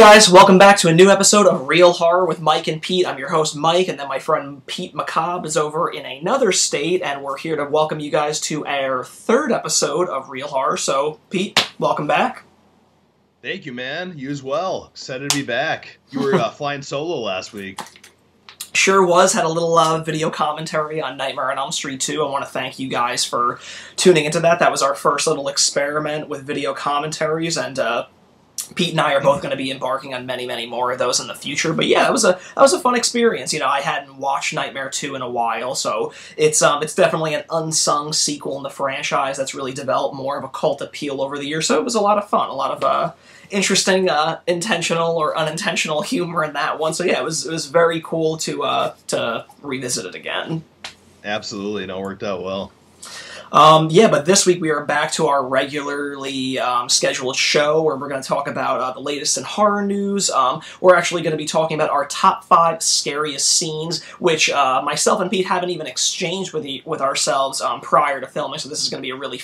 guys, welcome back to a new episode of Real Horror with Mike and Pete. I'm your host, Mike, and then my friend Pete Macabre is over in another state, and we're here to welcome you guys to our third episode of Real Horror. So, Pete, welcome back. Thank you, man. You as well. Excited to be back. You were flying solo last week. Sure was. Had a little video commentary on Nightmare on Elm Street 2. I want to thank you guys for tuning into that. That was our first little experiment with video commentaries, and Pete and I are both going to be embarking on many, many more of those in the future. But yeah, that was a fun experience. You know, I hadn't watched Nightmare 2 in a while, so it's definitely an unsung sequel in the franchise that's really developed more of a cult appeal over the years. So it was a lot of fun, a lot of interesting intentional or unintentional humor in that one. So yeah, it was very cool to revisit it again. Absolutely, it worked out well. Yeah, but this week we are back to our regularly scheduled show where we're going to talk about the latest in horror news. We're actually going to be talking about our top 5 scariest scenes, which myself and Pete haven't even exchanged with ourselves prior to filming, so this is going to be a really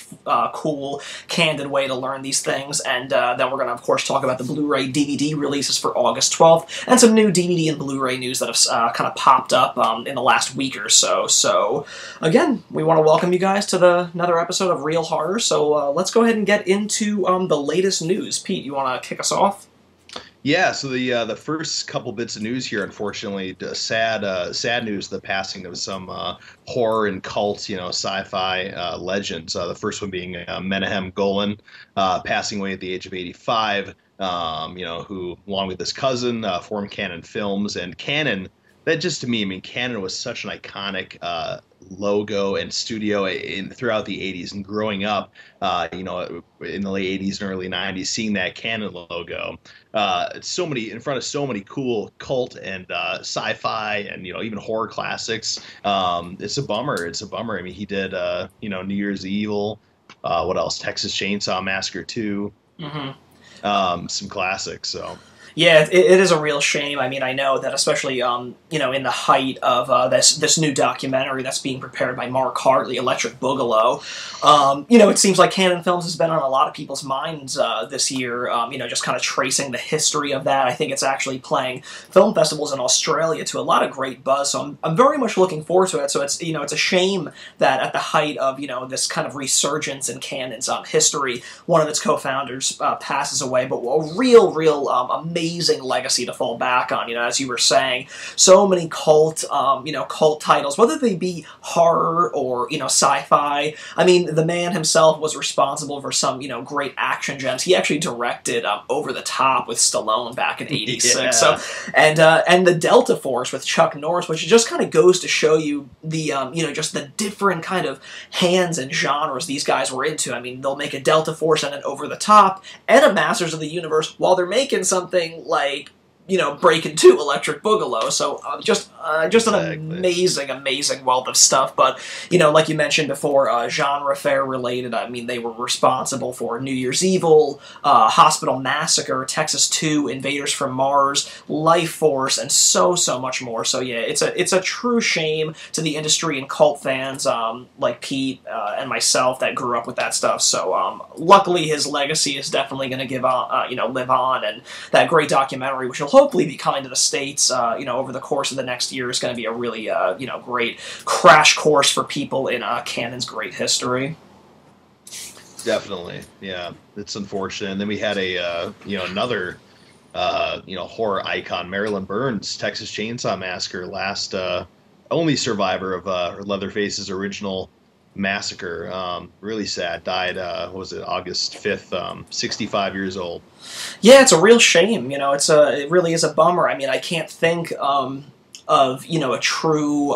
cool, candid way to learn these things. And then we're going to, of course, talk about the Blu-ray DVD releases for August 12th, and some new DVD and Blu-ray news that have kind of popped up in the last week or so. So, again, we want to welcome you guys to another episode of Real Horror, so let's go ahead and get into the latest news. Pete, you want to kick us off? Yeah, so the first couple bits of news here, unfortunately, sad news, the passing of some horror and cult, sci-fi legends. The first one being Menahem Golan, passing away at the age of 85, who, along with his cousin, formed Cannon Films, and Cannon, that just to me, Cannon was such an iconic logo and studio throughout the 80s, and growing up, in the late 80s and early 90s, seeing that Cannon logo, in front of so many cool cult and sci-fi and even horror classics. It's a bummer. I mean, he did New Year's Evil. What else? Texas Chainsaw Massacre 2. Mm-hmm. Some classics. So. Yeah, it is a real shame. I mean, I know that especially, in the height of this new documentary that's being prepared by Mark Hartley, Electric Boogaloo, it seems like Cannon Films has been on a lot of people's minds this year, just kind of tracing the history of that. I think it's actually playing film festivals in Australia to a lot of great buzz, so I'm very much looking forward to it. So it's, it's a shame that at the height of, this kind of resurgence in Cannon's history, one of its co-founders passes away, but a real amazing legacy to fall back on. As you were saying, so many cult titles, whether they be horror or sci-fi. I mean, the man himself was responsible for some great action gems. He actually directed Over the Top with Stallone back in '86. Yeah. So and the Delta Force with Chuck Norris, which just kind of goes to show you the just the different kind of hands and genres these guys were into. I mean, they'll make a Delta Force and an Over the Top and a Masters of the Universe while they're making something like Breaking 2, Electric Boogaloo. So just exactly. An amazing wealth of stuff. But like you mentioned before, genre fair related. I mean, they were responsible for New Year's Evil, Hospital Massacre, Texas 2, Invaders from Mars, Life Force, and so much more. So yeah, it's a true shame to the industry and cult fans like Pete and myself that grew up with that stuff. So luckily, his legacy is definitely going to live on, and that great documentary, which will hopefully be coming to the States, over the course of the next year, is going to be a really, great crash course for people in Cannon's great history. Definitely, yeah. It's unfortunate. And then we had another, horror icon, Marilyn Burns, Texas Chainsaw Massacre, last only survivor of Leatherface's original massacre. Really sad. Died, August 5th, 65 years old. Yeah, it's a real shame. It really is a bummer. I mean, I can't think of a true,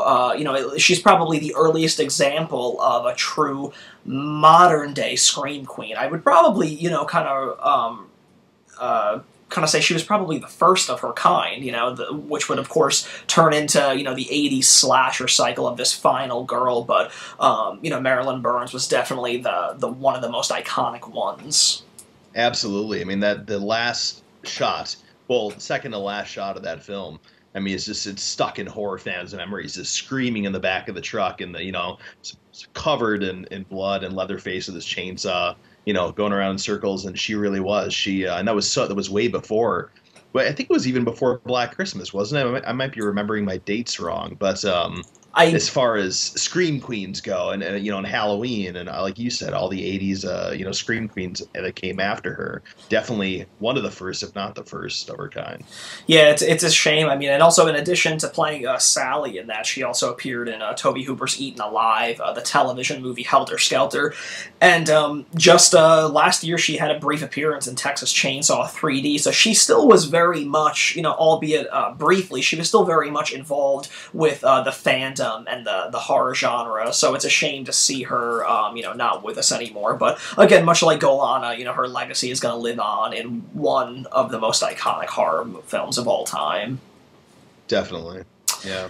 she's probably the earliest example of a true modern-day scream queen. I would probably, kind of say she was probably the first of her kind, which would, of course, turn into, the 80s slasher cycle of this final girl. But, Marilyn Burns was definitely the one of the most iconic ones. Absolutely. I mean, the last shot, second to last shot of that film, I mean, it's stuck in horror fans' memories. Just screaming in the back of the truck, and it's covered in blood and Leatherface with his chainsaw, going around in circles. And she really was. And that was way before Well, I think it was even before Black Christmas, wasn't it? I might be remembering my dates wrong, but I as far as Scream Queens go, and you know, and Halloween, and like you said, all the '80s, you know, Scream Queens that came after her, definitely one of the first, if not the first of her kind. Yeah, it's a shame. I mean, and also in addition to playing Sally in that, she also appeared in Tobe Hooper's Eaten Alive, the television movie Helter Skelter, and just last year she had a brief appearance in Texas Chainsaw 3D. So she still was very much, you know, albeit briefly, she was still very much involved with the fandom and the horror genre. So it's a shame to see her, you know, not with us anymore. But again, much like Golan, you know, her legacy is going to live on in one of the most iconic horror films of all time. Definitely, yeah.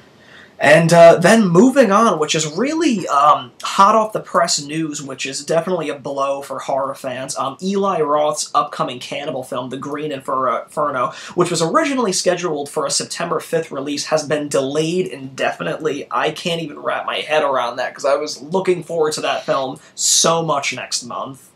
And then moving on, which is really hot off the press news, which is definitely a blow for horror fans. Eli Roth's upcoming cannibal film, The Green Inferno, which was originally scheduled for a September 5th release, has been delayed indefinitely. I can't even wrap my head around that because I was looking forward to that film so much next month.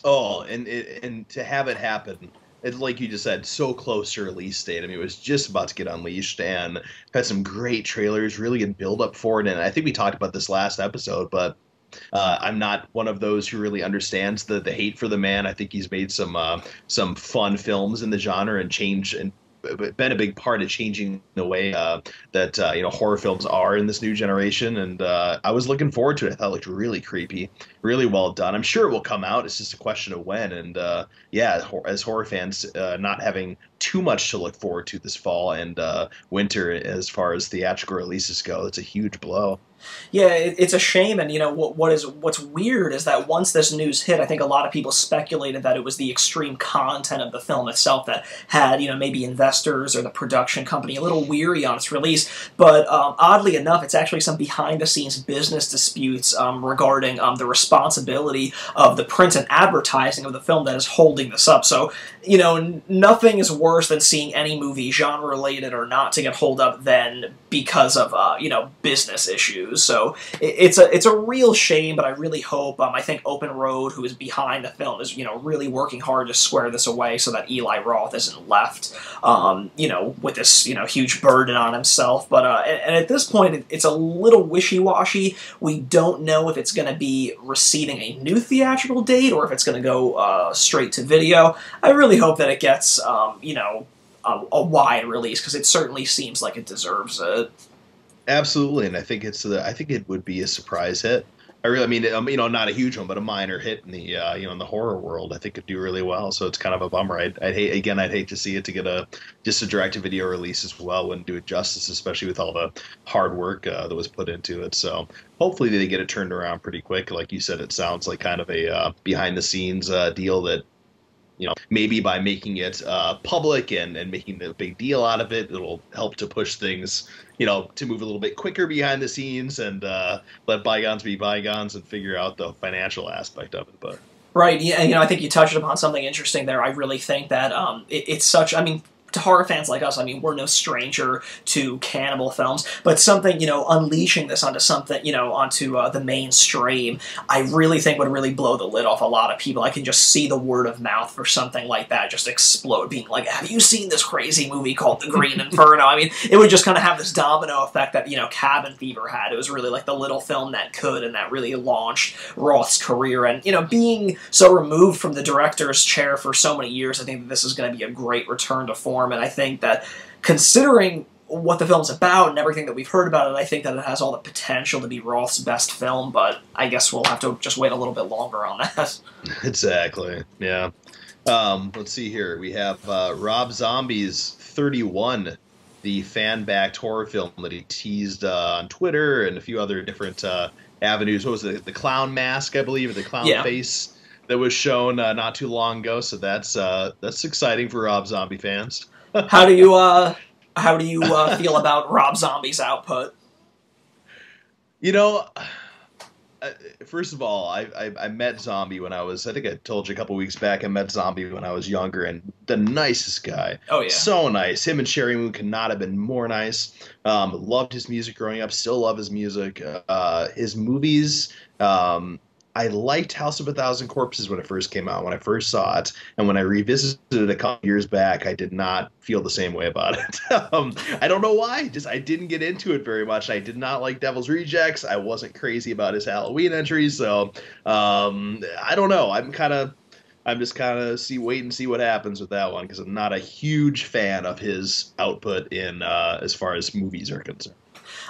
Oh, and to have it happen. It's like you just said, so close to release date. I mean, it was just about to get unleashed, and had some great trailers, really good build up for it. And I think we talked about this last episode, but I'm not one of those who really understands the hate for the man. I think he's made some fun films in the genre and been a big part of changing the way that you know, horror films are in this new generation. And I was looking forward to it. I thought it looked really creepy, really well done. I'm sure it will come out. It's just a question of when. And yeah, as horror fans, not having too much to look forward to this fall and winter as far as theatrical releases go, it's a huge blow. Yeah, it's a shame, and you know what's weird is that once this news hit, I think a lot of people speculated that it was the extreme content of the film itself that had, you know, maybe investors or the production company a little weary on its release. But oddly enough, it's actually some behind-the-scenes business disputes regarding the responsibility of the print and advertising of the film that is holding this up. So, you know, nothing is worse than seeing any movie, genre-related or not, to get hold up than because of you know, business issues. So it's a real shame, but I really hope, I think Open Road, who is behind the film, is, you know, really working hard to square this away so that Eli Roth isn't left, you know, with this, you know, huge burden on himself. But and at this point, it's a little wishy-washy. We don't know if it's going to be receiving a new theatrical date or if it's going to go straight to video. I really hope that it gets, you know, a wide release, because it certainly seems like it deserves it. Absolutely, and I think I think it would be a surprise hit. I mean, you know, not a huge one, but a minor hit in the you know, in the horror world. I think it'd do really well. So it's kind of a bummer. I'd hate to see it to get just a direct-to-video release as well. Wouldn't do it justice, especially with all the hard work that was put into it. So hopefully they get it turned around pretty quick. Like you said, it sounds like kind of a behind-the-scenes deal that, you know, maybe by making it public and making a big deal out of it, it'll help to push things, you know, to move a little bit quicker behind the scenes and let bygones be bygones and figure out the financial aspect of it. But right, yeah, you know, I think you touched upon something interesting there. I really think that it's such, I mean, to horror fans like us, I mean, we're no stranger to cannibal films, but something, you know, unleashing this onto something, you know, onto the mainstream, I really think would really blow the lid off a lot of people. I can just see the word of mouth for something like that just explode, being like, have you seen this crazy movie called The Green Inferno? I mean, it would just kind of have this domino effect that, you know, Cabin Fever had. It was really like the little film that could, and that really launched Roth's career. And, you know, being so removed from the director's chair for so many years, I think that this is going to be a great return to form. And I think that, considering what the film's about and everything that we've heard about it, I think that it has all the potential to be Roth's best film, but I guess we'll have to just wait a little bit longer on that. Exactly, yeah. Let's see here. We have Rob Zombie's 31, the fan-backed horror film that he teased on Twitter and a few other different avenues. What was it? The clown mask, I believe, or the clown face that was shown not too long ago. So that's exciting for Rob Zombie fans. How do you feel about Rob Zombie's output? You know, first of all, I met Zombie when I was, I think I told you a couple weeks back, I met Zombie when I was younger, and the nicest guy. Oh, yeah. So nice. Him and Sherry Moon could not have been more nice. Loved his music growing up, still love his music. His movies, I liked House of a Thousand Corpses when it first came out, when I first saw it, and when I revisited it a couple years back, I did not feel the same way about it. I don't know why. Just I didn't get into it very much. I did not like Devil's Rejects. I wasn't crazy about his Halloween entries, so I don't know. I'm just kind of wait and see what happens with that one, because I'm not a huge fan of his output in as far as movies are concerned.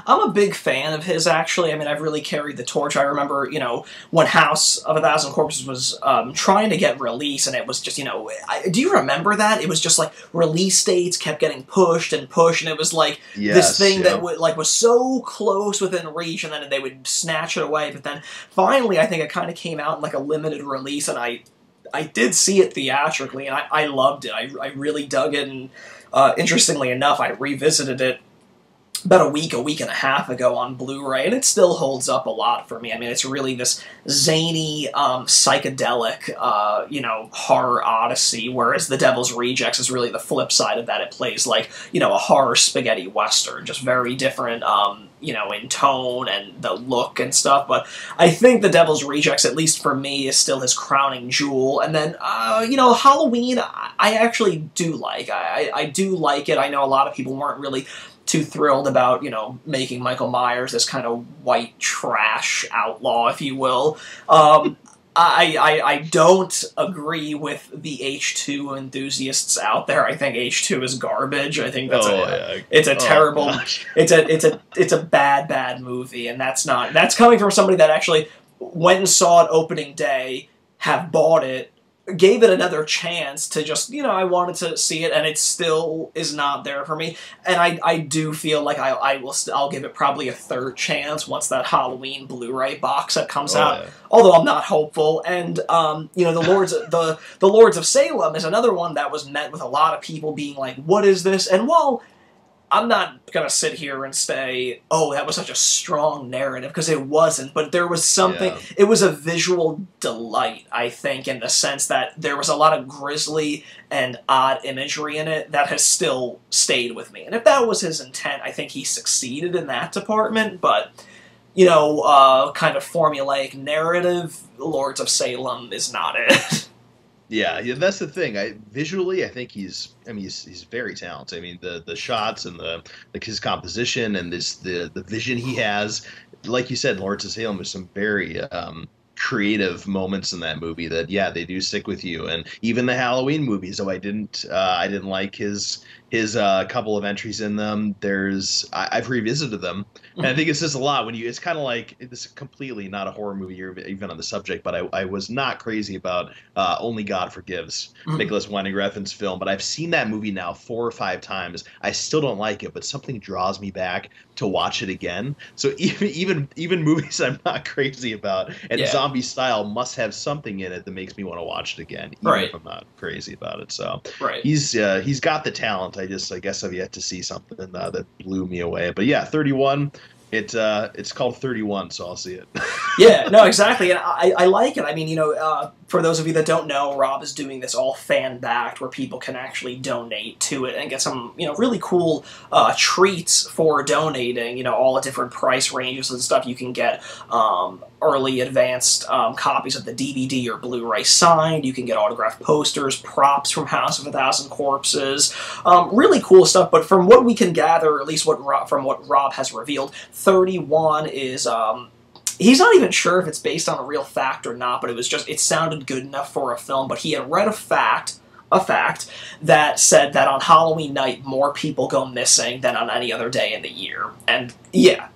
I'm a big fan of his, actually. I mean, I've really carried the torch. I remember, when House of a Thousand Corpses was trying to get released, and it was just, do you remember that? It was just like release dates kept getting pushed and pushed, and it was like this thing that was so close within reach, and then they would snatch it away. But then finally, I think it kind of came out in like a limited release, and I did see it theatrically, and I loved it. I really dug it, and interestingly enough, I revisited it about a week and a half ago on Blu-ray, and it still holds up a lot for me. I mean, it's really this zany, psychedelic, horror odyssey, whereas The Devil's Rejects is really the flip side of that. It plays like, a horror spaghetti western, just very different, in tone and the look and stuff. But I think The Devil's Rejects, at least for me, is still his crowning jewel. And then, Halloween, I actually do like. I do like it. I know a lot of people weren't really too thrilled about, making Michael Myers this kind of white trash outlaw, if you will. I don't agree with the H2 enthusiasts out there. I think H2 is garbage. I think that's terrible. It's a bad movie, and that's coming from somebody that actually went and saw it opening day, have bought it, gave it another chance to just, I wanted to see it, and it still is not there for me. And I do feel like I'll give it probably a third chance once that Halloween Blu-ray box set comes out. Yeah. Although I'm not hopeful. And the Lords of Salem is another one that was met with a lot of people being like, "What is this?" And while I'm not going to sit here and say, oh, that was such a strong narrative, because it wasn't, but there was something, It was a visual delight, I think, in the sense that there was a lot of grisly and odd imagery in it that has still stayed with me. And if that was his intent, I think he succeeded in that department, but, kind of formulaic narrative, Lords of Salem is not it. Yeah, that's the thing. Visually, I think he's very talented. I mean, the shots and his composition and the vision he has. Like you said, Lords of Salem, there's some very creative moments in that movie that they do stick with you. And even the Halloween movies, though I didn't like his couple of entries in them. I've revisited them, and I think it says a lot when it's kind of like, this is completely not a horror movie or even on the subject, but I was not crazy about Only God Forgives, Nicholas Winding Refn's film, but I've seen that movie now 4 or 5 times. I still don't like it, but something draws me back to watch it again. So even movies I'm not crazy about and zombie style must have something in it that makes me want to watch it again, even if I'm not crazy about it. So he's got the talent. I guess I've yet to see something that blew me away. But 31. It's called 31, so I'll see it. Yeah, no, exactly, and I like it. I mean, for those of you that don't know, Rob is doing this all fan-backed, where people can actually donate to it and get some, really cool treats for donating. All the different price ranges and stuff. You can get early advanced copies of the DVD or Blu-ray signed. You can get autographed posters, props from House of a Thousand Corpses. Really cool stuff, but from what we can gather, at least from what Rob has revealed, 31 is... he's not even sure if it's based on a real fact or not, but it sounded good enough for a film. But he had read a fact that said that on Halloween night, more people go missing than on any other day in the year. And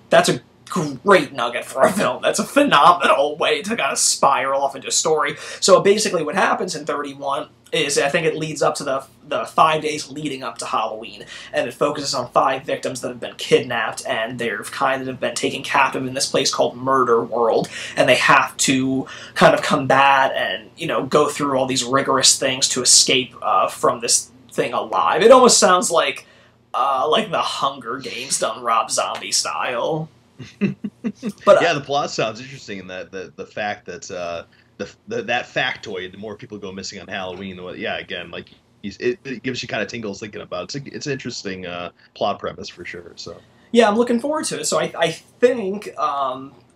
that's a great nugget for a film. That's a phenomenal way to kind of spiral off into a story. So basically what happens in 31 is, I think it leads up to the 5 days leading up to Halloween, and it focuses on 5 victims that have been kidnapped, and they've kind of been taken captive in this place called Murder World, and they have to kind of combat and, go through all these rigorous things to escape from this thing alive. It almost sounds like the Hunger Games done Rob Zombie style. But the plot sounds interesting, in that the fact that that factoid, the more people go missing on Halloween, again, like it gives you kind of tingles thinking about it. It's an interesting plot premise for sure. So Yeah, I'm looking forward to it. So I think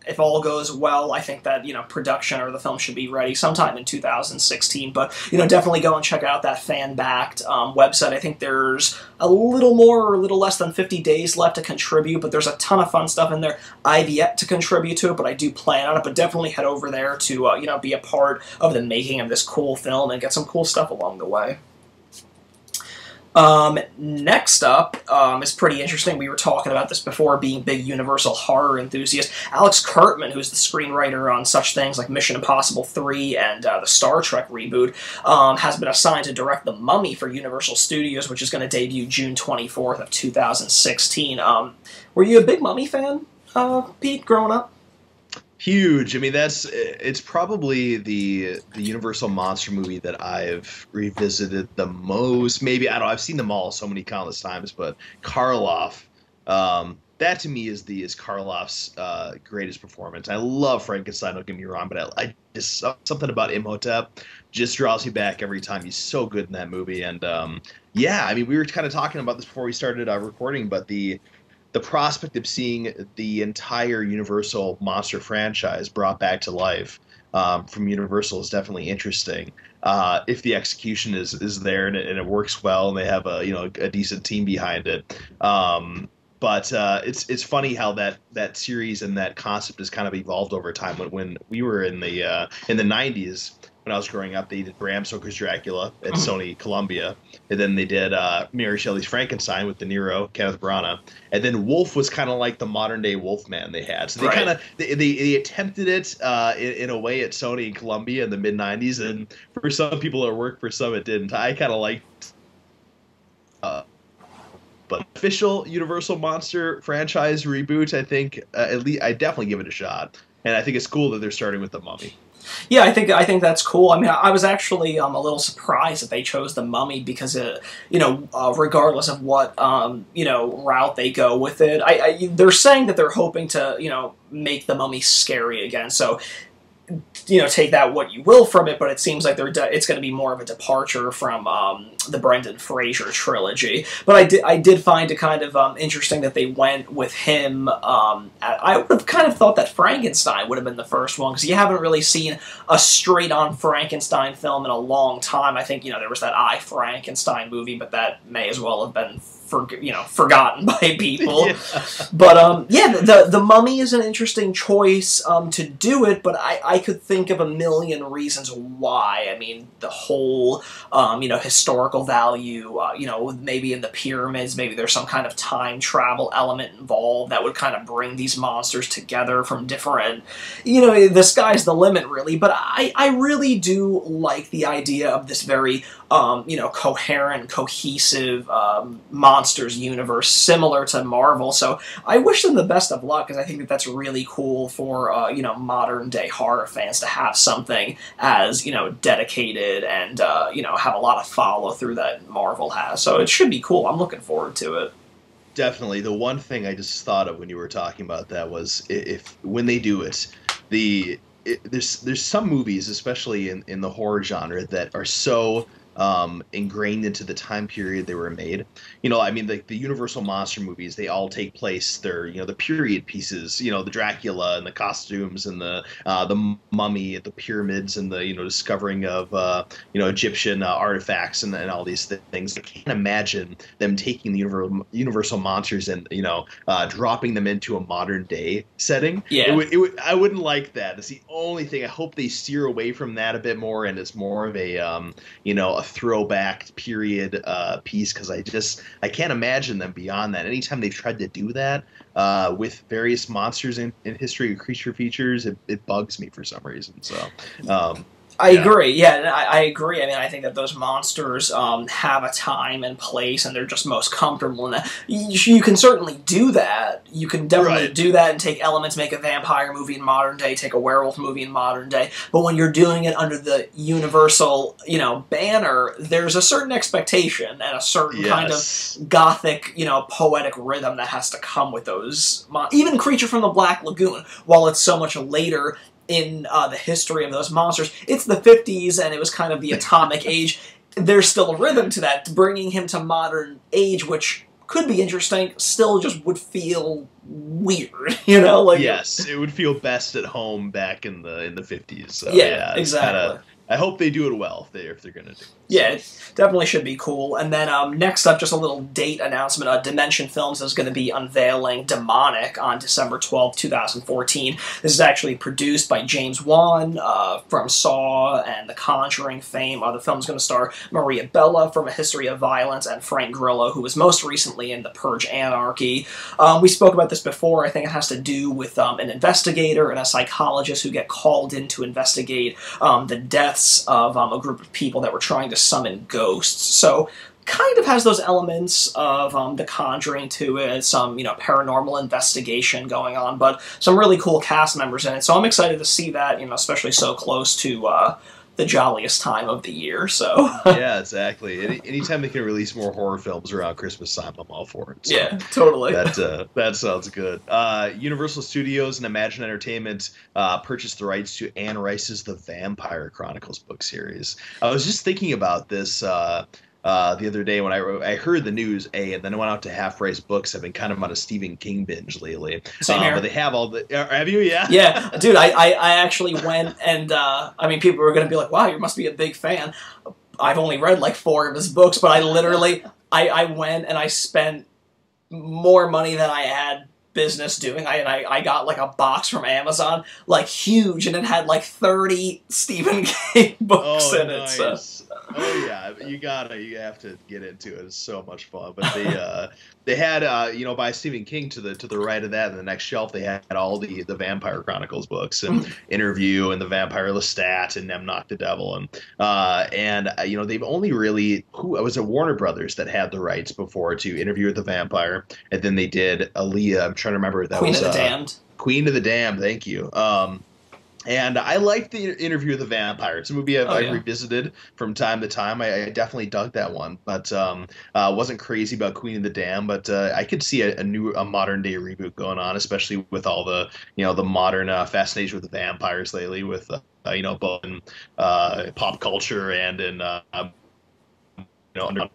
if all goes well, I think that, production or the film should be ready sometime in 2016. But, definitely go and check out that fan-backed website. I think there's a little more or a little less than 50 days left to contribute, but there's a ton of fun stuff in there. I've yet to contribute to it, but I do plan on it. But definitely head over there to, be a part of the making of this cool film and get some cool stuff along the way. Next up is pretty interesting. We were talking about this before, being big Universal horror enthusiasts. Alex Kurtzman, who's the screenwriter on such things like Mission Impossible 3 and the Star Trek reboot, has been assigned to direct The Mummy for Universal Studios, which is going to debut June 24th of 2016. Were you a big Mummy fan, Pete, growing up? Huge. I mean, it's probably the Universal monster movie that I've revisited the most. Maybe, I don't know, I've seen them all so many countless times, but Karloff, that to me is Karloff's greatest performance. I love Frankenstein, don't get me wrong, but I just, something about Imhotep just draws me back every time. He's so good in that movie. And yeah, I mean, we were kind of talking about this before we started recording, but the prospect of seeing the entire Universal monster franchise brought back to life from Universal is definitely interesting. If the execution is there and it works well and they have a decent team behind it. But it's funny how that series and that concept has kind of evolved over time. When we were in the 90s, when I was growing up, they did Bram Stoker's Dracula at Sony Columbia, and then they did Mary Shelley's Frankenstein with De Niro, Kenneth Branagh, and then Wolf was kind of like the modern day Wolfman they had. So they kind of they attempted it in a way at Sony and Columbia in the mid '90s, and for some people it worked, for some it didn't. I kind of liked. But official Universal monster franchise reboot, I think at least I definitely give it a shot, and I think it's cool that they're starting with The Mummy. Yeah, I think that's cool. I mean, I was actually a little surprised that they chose The Mummy because, regardless of what route they go with it, they're saying that they're hoping to make The Mummy scary again. So, take that what you will from it, but it seems like it's going to be more of a departure from the Brendan Fraser trilogy. But I did find it kind of interesting that they went with him. I would have kind of thought that Frankenstein would have been the first one, because you haven't really seen a straight-on Frankenstein film in a long time. I think, there was that I, Frankenstein movie, but that may as well have been forgotten by people. Yeah. But the Mummy is an interesting choice to do it, but I could think of a million reasons why. I mean, the whole historical value, maybe in the pyramids, maybe there's some kind of time travel element involved that would kind of bring these monsters together from different, the sky's the limit, really. But I really do like the idea of this very coherent, cohesive monsters universe, similar to Marvel. So I wish them the best of luck, because I think that's really cool for modern day horror fans to have something as dedicated and have a lot of follow through that Marvel has. So it should be cool. I'm looking forward to it. Definitely. The one thing I just thought of when you were talking about that was when they do it, there's some movies, especially in the horror genre, that are so ingrained into the time period they were made. I mean, the Universal monster movies, they all take place. They're the period pieces. The Dracula and the costumes and the mummy and the pyramids and the discovering of Egyptian artifacts and all these things. I can't imagine them taking the Universal monsters and dropping them into a modern day setting. Yeah, I wouldn't like that. It's the only thing. I hope they steer away from that a bit more, and it's more of a a throwback period piece, because I can't imagine them beyond that. Anytime they've tried to do that with various monsters in history or creature features, it bugs me for some reason. So I agree. Yeah, I agree. I mean, I think that those monsters have a time and place, and they're just most comfortable in that. You can certainly do that. You can definitely do that and take elements, make a vampire movie in modern day, take a werewolf movie in modern day. But when you're doing it under the Universal, banner, there's a certain expectation and a certain kind of gothic, poetic rhythm that has to come with those. Even Creature from the Black Lagoon, while it's so much later in the history of those monsters, it's the 50s and it was kind of the atomic age. There's still a rhythm to that, bringing him to modern age, which could be interesting, still just would feel weird, you know? Like, yes, it would feel best at home back in the 50s. So, yeah, exactly. Kinda, I hope they do it well if they're gonna do it. Yeah, it definitely should be cool. And then next up, just a little date announcement. Dimension Films is going to be unveiling Demonic on December 12th, 2014. This is actually produced by James Wan from Saw and The Conjuring fame. The film's going to star Maria Bella from A History of Violence and Frank Grillo, who was most recently in The Purge Anarchy. We spoke about this before. I think it has to do with an investigator and a psychologist who get called in to investigate the deaths of a group of people that were trying to summon ghosts. So kind of has those elements of The Conjuring to it, some, paranormal investigation going on, but some really cool cast members in it. So I'm excited to see that, especially so close to the jolliest time of the year. So yeah, exactly. Anytime they can release more horror films around Christmas time, I'm all for it. So yeah, totally. That sounds good. Universal Studios and Imagine Entertainment purchased the rights to Anne Rice's The Vampire Chronicles book series. I was just thinking about this the other day when I heard the news, and then I went out to Half Price Books. I've been kind of on a Stephen King binge lately. Same here. But they have all the... have you? Yeah? Yeah. Dude, I actually went and, people were going to be like, wow, you must be a big fan. I've only read like 4 of his books, but I literally, I went and I spent more money than I had business doing. I got like a box from Amazon, like huge, and it had like 30 Stephen King books in it. So. Oh yeah, you have to get into it. It's so much fun. But they had by Stephen King to the right of that, in the next shelf they had all the Vampire Chronicles books and Interview and the Vampire Lestat and Knock the Devil and they've only really I was at Warner Brothers that had the rights before to Interview with the Vampire, and then they did Aaliyah. I'm trying to remember that Queen was of the Damned. Queen of the Damned. Thank you. And I liked the Interview with the Vampire. It's a movie I revisited from time to time. I definitely dug that one, but wasn't crazy about Queen of the Damned. But I could see a modern day reboot going on, especially with all the the modern fascination with the vampires lately, with both in pop culture and in under.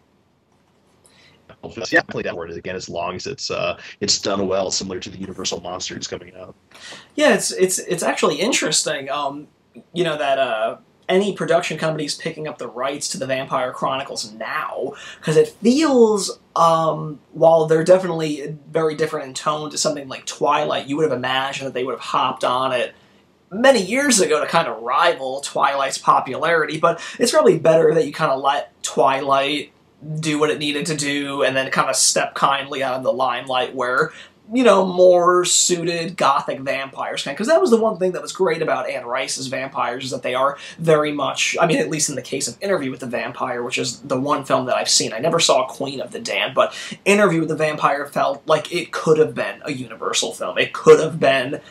Yeah, play that word again as long as it's done well, similar to the Universal monsters coming out. Yeah, it's actually interesting. That any production company is picking up the rights to the Vampire Chronicles now, because it feels while they're definitely very different in tone to something like Twilight, you would have imagined that they would have hopped on it many years ago to kind of rival Twilight's popularity. But it's probably better that you kind of let Twilight do what it needed to do, and then kind of step kindly out of the limelight where, more suited gothic vampires can. Because that was the one thing that was great about Anne Rice's vampires, is that they are very much, at least in the case of Interview with the Vampire, which is the one film that I've seen. I never saw Queen of the Damned, but Interview with the Vampire felt like it could have been a Universal film. It could have been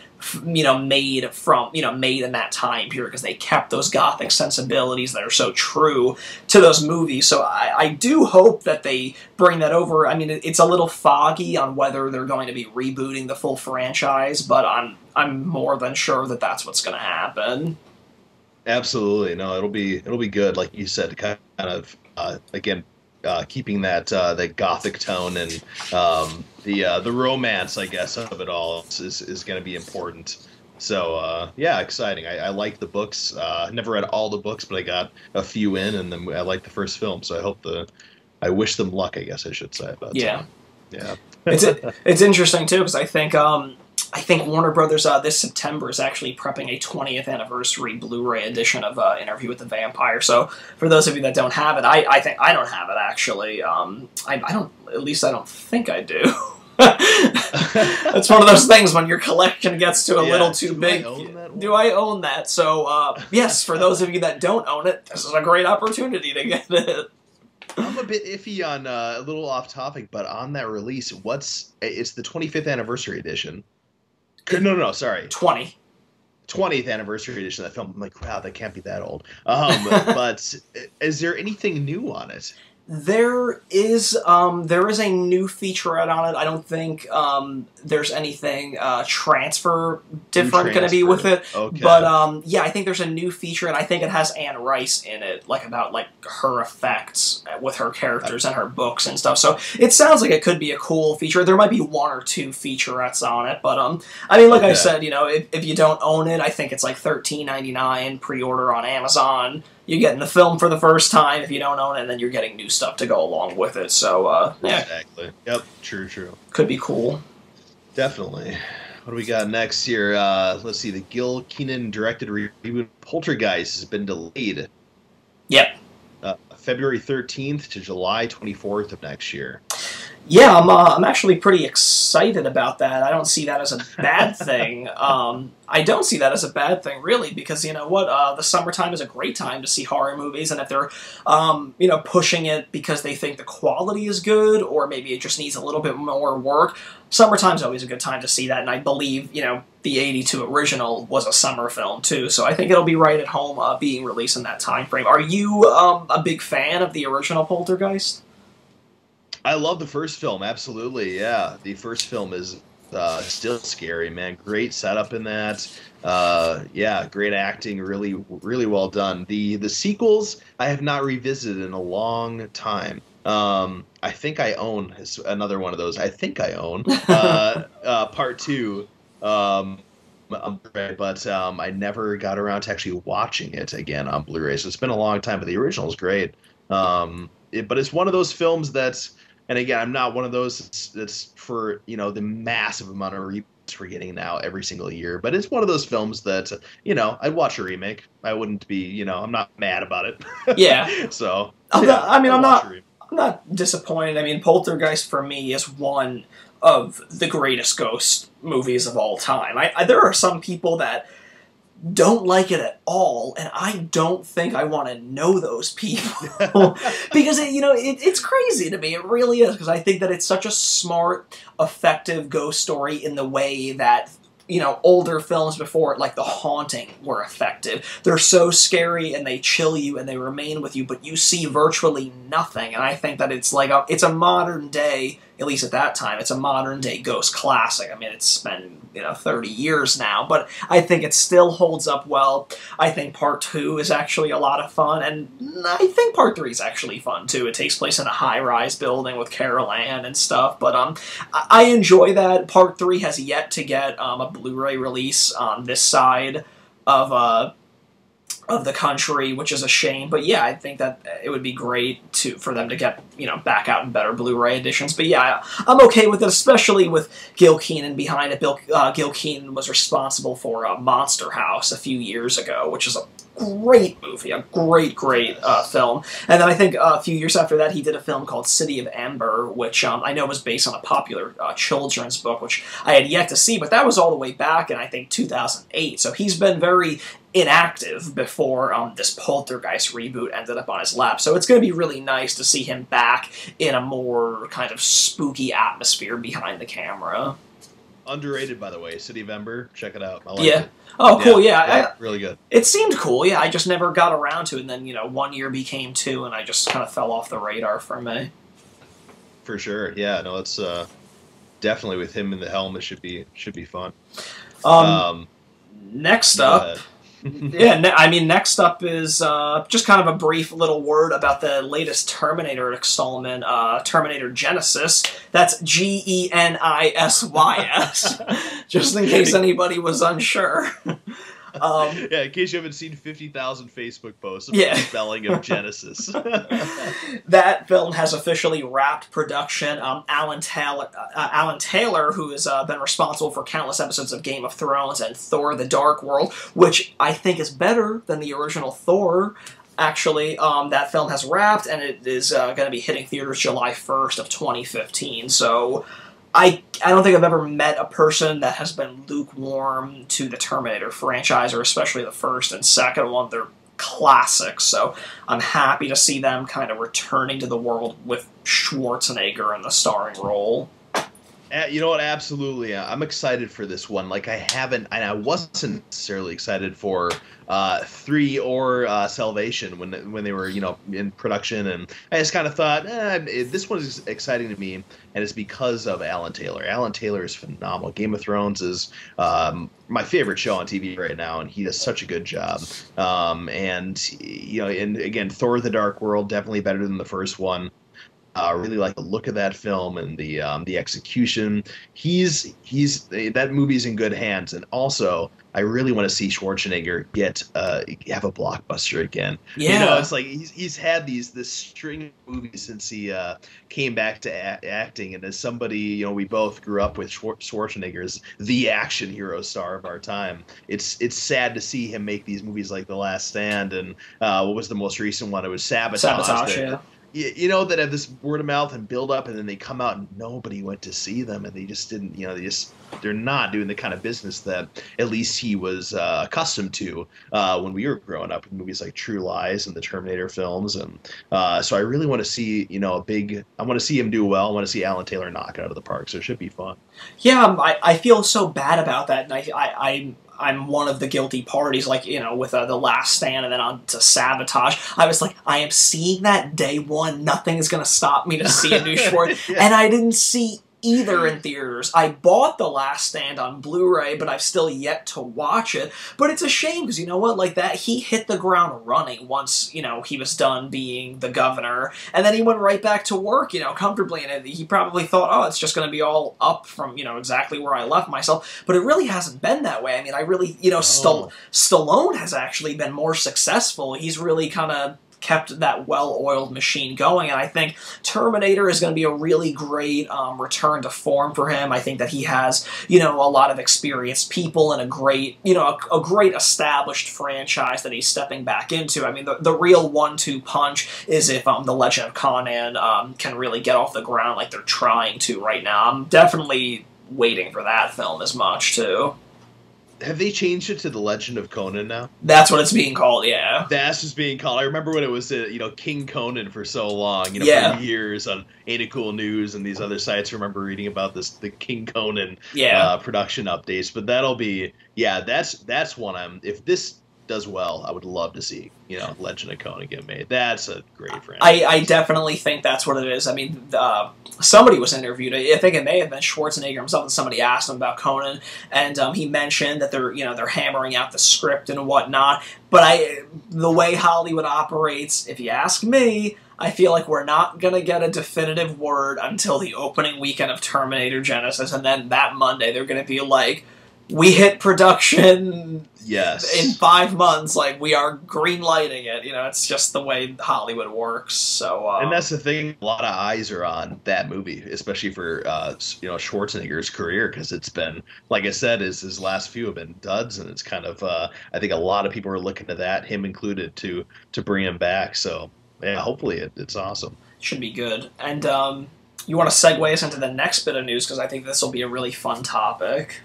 made in that time period, because they kept those gothic sensibilities that are so true to those movies. So I do hope that they bring that over. It's a little foggy on whether they're going to be rebooting the full franchise, but I'm more than sure that that's what's going to happen. Absolutely, no, it'll be good, like you said, kind of again. Keeping that gothic tone and the romance, I guess, of it all is going to be important. So yeah, exciting. I like the books. Never read all the books, but I got a few in, and then I like the first film. So I wish them luck, I guess I should say. But yeah. It's interesting too, because I think Warner Brothers this September is actually prepping a 20th anniversary Blu-ray edition of Interview with the Vampire. So for those of you that don't have it, I think I don't have it actually. I don't. At least I don't think I do. It's one of those things when your collection gets to a little too big. Do I own that? So yes, for those of you that don't own it, this is a great opportunity to get it. I'm a bit iffy on a little off topic, but on that release, it's the 25th anniversary edition. No, sorry. 20th anniversary edition of that film. I'm like, wow, that can't be that old. But is there anything new on it? There is a new featurette on it. I don't think there's anything transfer different going to be with it. Okay. But yeah, I think there's a new feature, and I think it has Anne Rice in it, like about like her effects with her characters and her books and stuff. So it sounds like it could be a cool feature. There might be one or two featurettes on it, but I mean, like I said, you know, if you don't own it, I think it's like $13.99 pre-order on Amazon. You're getting the film for the first time if you don't own it, and then you're getting new stuff to go along with it. So, yeah. Exactly. Yep. True. Could be cool. Definitely. What do we got next here? Let's see. The Gil Kenan directed reboot Poltergeist has been delayed. Yep. February 13th to July 24th of next year. Yeah, I'm actually pretty excited about that. I don't see that as a bad thing. I don't see that as a bad thing, really, because, you know what, the summertime is a great time to see horror movies, and if they're, you know, pushing it because they think the quality is good, or maybe it just needs a little bit more work, summertime's always a good time to see that, and I believe, you know, the 82 original was a summer film, too, so I think it'll be right at home being released in that time frame. Are you a big fan of the original Poltergeist? I love the first film, absolutely, yeah. The first film is still scary, man. Great setup in that. Yeah, great acting, really well done. The sequels I have not revisited in a long time. I think I own another one of those. I think I own part 2. But I never got around to actually watching it again on Blu-ray. So it's been a long time, but the original is great. But it's one of those films that's, and again, I'm not one of those that's for, you know, the massive amount of reboots we're getting now every single year. But it's one of those films that, you know, I'd watch a remake. I wouldn't be, you know, I'm not mad about it. Yeah. So, I'm not disappointed. I mean, Poltergeist for me is one of the greatest ghost movies of all time. There are some people that don't like it at all, and I don't think I want to know those people. Because, it's crazy to me. It really is, because I think that it's such a smart, effective ghost story in the way that, older films before it, like The Haunting, were effective. They're so scary, and they chill you, and they remain with you, but you see virtually nothing, and I think that it's like it's a modern day, at least at that time, it's a modern day ghost classic. I mean, it's been, 30 years now, but I think it still holds up well. I think Part 2 is actually a lot of fun, and I think Part 3 is actually fun, too. It takes place in a high-rise building with Carol Ann and stuff, but I enjoy that. Part 3 has yet to get a Blu-ray release on this side of the country, which is a shame. But yeah, I think that it would be great for them to get, back out in better Blu-ray editions. But yeah, I'm okay with it, especially with Gil Kenan behind it. Gil Kenan was responsible for Monster House a few years ago, which is a great movie, a great film. And then I think a few years after that, he did a film called City of Ember, which I know was based on a popular children's book, which I had yet to see, but that was all the way back in, I think, 2008. So he's been very inactive before this Poltergeist reboot ended up on his lap. So it's going to be really nice to see him back in a more kind of spooky atmosphere behind the camera. Underrated, by the way. City of Ember. Check it out. I like it. Oh, cool, yeah. Really good. It seemed cool, yeah. I just never got around to it, and then, 1 year became 2, and I just kind of fell off the radar for me. For sure, yeah. No, it's definitely with him in the helm, it should be fun. Next up... next up is just kind of a brief little word about the latest Terminator installment, Terminator Genisys. That's Genisys, just in case anybody was unsure. In case you haven't seen 50,000 Facebook posts about the spelling of Genesis. That film has officially wrapped production. Alan Taylor, who has been responsible for countless episodes of Game of Thrones and Thor: The Dark World, which I think is better than the original Thor. Actually, that film has wrapped, and it is going to be hitting theaters July 1st of 2015. So I don't think I've ever met a person that has been lukewarm to the Terminator franchise, or especially the first and second one. They're classics, so I'm happy to see them kind of returning to the world with Schwarzenegger in the starring role. You know what? Absolutely. I'm excited for this one. Like I wasn't necessarily excited for 3 or Salvation when they were in production, and I just kind of thought this one is exciting to me, and it's because of Alan Taylor. Alan Taylor is phenomenal. Game of Thrones is my favorite show on TV right now, and he does such a good job. And again, Thor: The Dark World definitely better than the first one. Really like the look of that film and the execution. That movie's in good hands, and also I really want to see Schwarzenegger have a blockbuster again. Yeah, it's like he's had this string of movies since he came back to acting, and as somebody we both grew up with Schwarzenegger as the action hero star of our time. It's sad to see him make these movies like The Last Stand and what was the most recent one? It was Sabotage. yeah. That have this word of mouth and build up, and then they come out and nobody went to see them, and they just didn't. They're not doing the kind of business that at least he was accustomed to when we were growing up with movies like True Lies and the Terminator films, and so I really want to see I want to see him do well. I want to see Alan Taylor knock it out of the park. So it should be fun. Yeah, I feel so bad about that, and I'm one of the guilty parties, like, with The Last Stand and then on to Sabotage. I was like, I am seeing that day one. Nothing is going to stop me to see a new Schwartz. Yeah. And I didn't see either in theaters. I bought The Last Stand on Blu-ray, but I've still yet to watch it. But it's a shame, because you know what? Like, that, he hit the ground running once, he was done being the governor. And then he went right back to work, comfortably. And he probably thought, oh, it's just going to be all up from, exactly where I left myself. But it really hasn't been that way. I mean, I really, Stallone has actually been more successful. He's really kind of kept that well-oiled machine going, and I think Terminator is going to be a really great return to form for him. I think that he has, a lot of experienced people and a great established franchise that he's stepping back into. I mean, the real 1-2 punch is if The Legend of Conan can really get off the ground like they're trying to right now. I'm definitely waiting for that film as much, too. Have they changed it to The Legend of Conan now? That's what it's being called, yeah. That's just being called. I remember when it was, King Conan for so long, for years on Ain't It Cool News and these other sites. I remember reading about the King Conan production updates. But that'll be, that's one if this does well, I would love to see, Legend of Conan get made. That's a great franchise. I definitely think that's what it is. I mean, somebody was interviewed. I think it may have been Schwarzenegger himself, and somebody asked him about Conan, and he mentioned that they're hammering out the script and whatnot. But the way Hollywood operates, if you ask me, I feel like we're not going to get a definitive word until the opening weekend of Terminator Genisys, and then that Monday they're going to be like, we hit production in 5 months, like, we are green-lighting it. It's just the way Hollywood works. So, and that's the thing, a lot of eyes are on that movie, especially for, Schwarzenegger's career, because it's been, like I said, his last few have been duds, and it's kind of, I think a lot of people are looking to that, him included, to bring him back. So, yeah, hopefully it's awesome. Should be good. And, you want to segue us into the next bit of news, because I think this will be a really fun topic.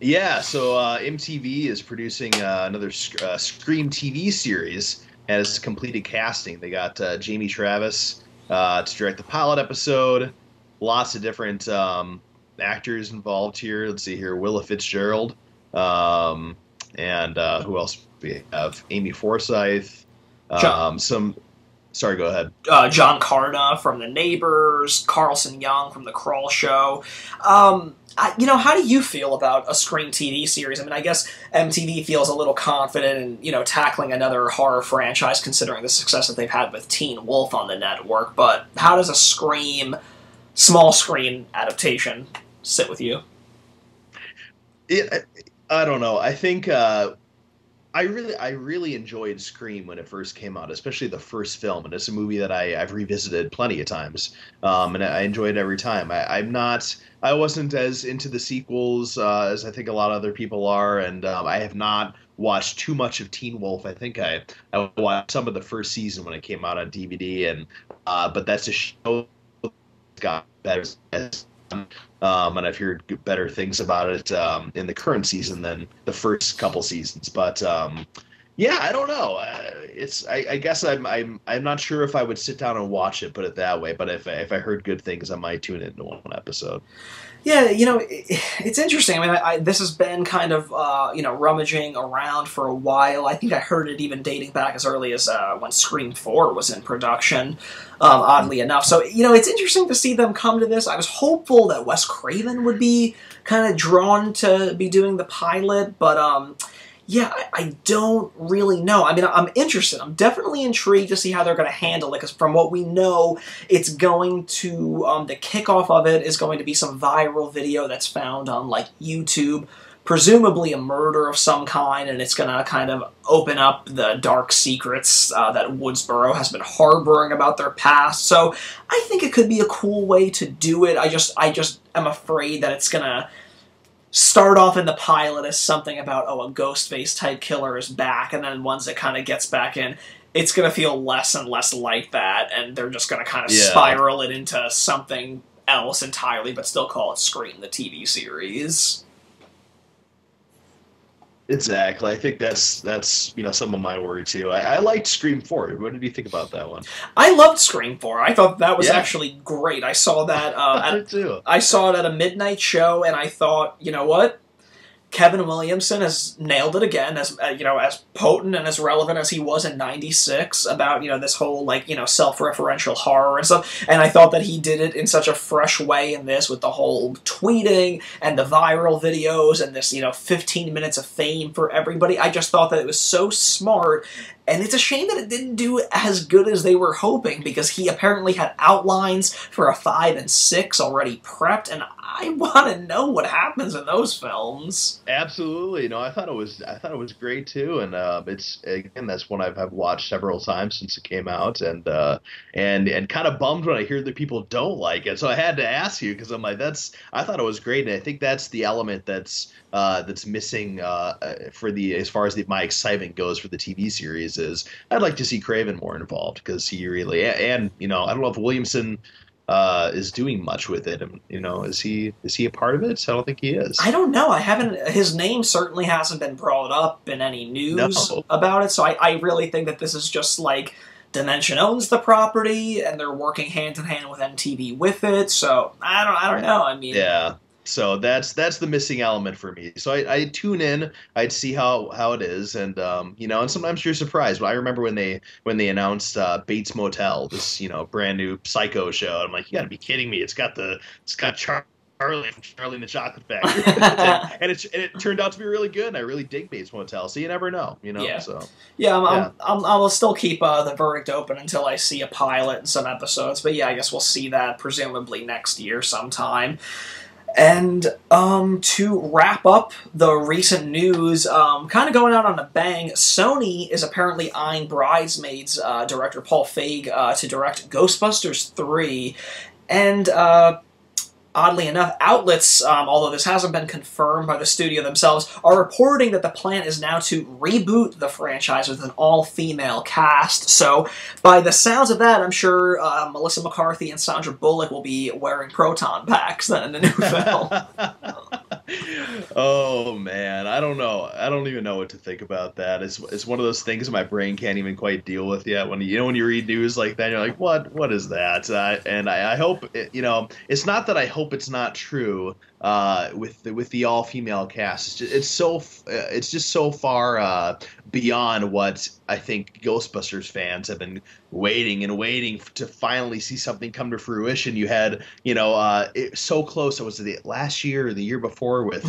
Yeah, so MTV is producing another Scream TV series, and it's completed casting. They got Jamie Travis to direct the pilot episode. Lots of different actors involved here. Let's see here, Willa Fitzgerald, and who else we have? Amy Forsyth. Sorry, go ahead. John Carna from The Neighbors, Carlson Young from The Crawl Show. How do you feel about a Scream TV series? I mean, I guess MTV feels a little confident in, tackling another horror franchise, considering the success that they've had with Teen Wolf on the network. But how does a Scream small screen adaptation sit with you? I don't know. I think I really enjoyed Scream when it first came out, especially the first film, and it's a movie that I've revisited plenty of times, and I enjoy it every time. I wasn't as into the sequels as I think a lot of other people are, and I have not watched too much of Teen Wolf. I think I watched some of the first season when it came out on DVD, and but that's a show that got better. And I've heard better things about it in the current season than the first couple seasons. But Yeah, I don't know. I guess I'm not sure if I would sit down and watch it, put it that way. But if I heard good things, I might tune into one episode. Yeah, it's interesting. I mean, this has been kind of, rummaging around for a while. I think I heard it even dating back as early as when Scream 4 was in production, oddly enough. So, it's interesting to see them come to this. I was hopeful that Wes Craven would be kind of drawn to be doing the pilot, but, yeah, I don't really know. I mean, I'm interested. I'm definitely intrigued to see how they're going to handle it, because from what we know, it's going to, the kickoff of it is going to be some viral video that's found on, like, YouTube, presumably a murder of some kind, and it's going to kind of open up the dark secrets that Woodsboro has been harboring about their past. So I think it could be a cool way to do it. I just am afraid that it's going to start off in the pilot as something about, a Ghostface type killer is back, and then once it kind of gets back in, it's going to feel less and less like that, and they're just going to kind of spiral it into something else entirely, but still call it Scream, the TV series. Exactly. I think that's some of my worry too. I liked Scream 4. What did you think about that one? I loved Scream 4. I thought that was actually great. I saw that I saw it at a midnight show, and I thought, you know what? Kevin Williamson has nailed it again, as as potent and as relevant as he was in '96 about this whole self-referential horror and stuff. And I thought that he did it in such a fresh way in this, with the whole tweeting and the viral videos and this 15 minutes of fame for everybody. I just thought that it was so smart. And it's a shame that it didn't do as good as they were hoping, because he apparently had outlines for a 5 and 6 already prepped, and I want to know what happens in those films. Absolutely. No, I thought it was great too, and that's one I've watched several times since it came out, and kind of bummed when I hear that people don't like it. So I had to ask you, because I'm like, I thought it was great, and I think that's the element that's missing as far as my excitement goes for the TV series. Is I'd like to see Craven more involved, because he really, and I don't know if Williamson is doing much with it. Is he a part of it? I don't think he is. I don't know. His name certainly hasn't been brought up in any news about it. So I really think that this is just like Dimension owns the property, and they're working hand in hand with MTV with it. So I don't know. I mean, yeah. So that's the missing element for me. So I tune in, I'd see how it is, and and sometimes you're surprised. But I remember when they announced Bates Motel, this brand new Psycho show. I'm like, you got to be kidding me! It's got Charlie from Charlie and the Chocolate Factory, and it turned out to be really good. And I really dig Bates Motel. So you never know, Yeah. So I will still keep the verdict open until I see a pilot and some episodes. But yeah, I guess we'll see that presumably next year sometime. And to wrap up the recent news, kind of going out on a bang, Sony is apparently eyeing Bridesmaids director Paul Feig to direct Ghostbusters 3. And oddly enough, outlets, although this hasn't been confirmed by the studio themselves, are reporting that the plan is now to reboot the franchise with an all-female cast. So, by the sounds of that, I'm sure Melissa McCarthy and Sandra Bullock will be wearing proton packs then in the new film. Oh man, I don't know. I don't even know what to think about that. It's one of those things my brain can't even quite deal with yet. When you read news like that, you're like, what is that? And I hope it's not that I hope it's not true. With the all female cast, it's just so far beyond what I think Ghostbusters fans have been waiting to finally see something come to fruition. You had so close. It was last year or the year before with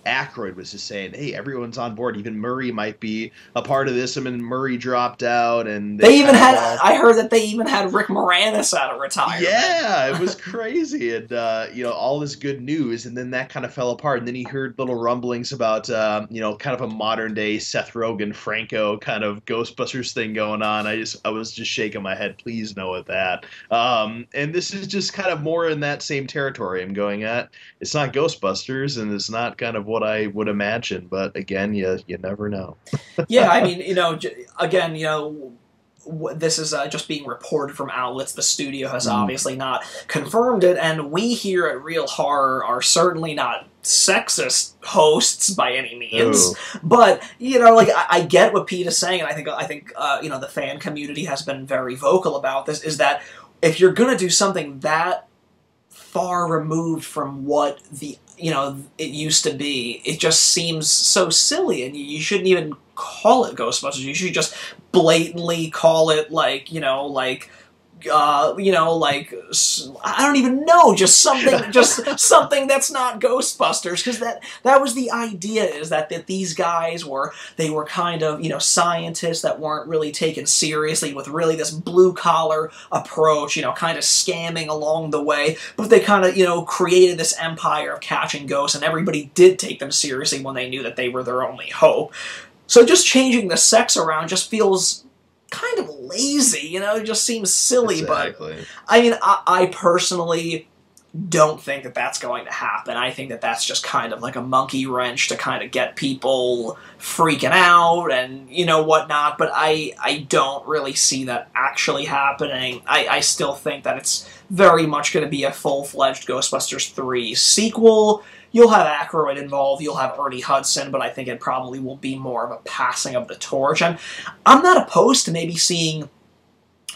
Aykroyd was just saying, hey, everyone's on board. Even Murray might be a part of this. I mean, Murray dropped out, and they even had. I heard that they even had Rick Moranis out of retirement. Yeah, it was crazy, and all this good news, and then that kind of fell apart. And then he heard little rumblings about kind of a modern day Seth Rogen, Franco kind of Ghostbusters thing going on. I was just shaking my head. Please no with that. And this is just kind of more in that same territory I'm going at. It's not Ghostbusters, and it's not kind of what I would imagine. But again, you never know. Yeah, I mean, again, this is just being reported from outlets. The studio has obviously not confirmed it, and we here at Real Horror are certainly not sexist hosts by any means. Ooh. But, you know, like, I get what Pete is saying, and I think you know, the fan community has been very vocal about this, is that if you're gonna do something that far removed from what it used to be, it just seems so silly, and you shouldn't even call it Ghostbusters. You should just blatantly call it, like, I don't even know, just something that's not Ghostbusters, because that was the idea, is that these guys were kind of, you know, scientists that weren't really taken seriously, with really this blue-collar approach, you know, kind of scamming along the way, but they kind of, you know, created this empire of catching ghosts, and everybody did take them seriously when they knew that they were their only hope. So just changing the sex around just feels kind of lazy, you know, it just seems silly. Exactly. But I mean, I personally don't think that that's going to happen. I think that that's just kind of like a monkey wrench to kind of get people freaking out and, you know, whatnot, but I don't really see that actually happening. I still think that it's very much going to be a full-fledged Ghostbusters 3 sequel. You'll have Aykroyd involved, you'll have Ernie Hudson, but I think it probably will be more of a passing of the torch. And I'm not opposed to maybe seeing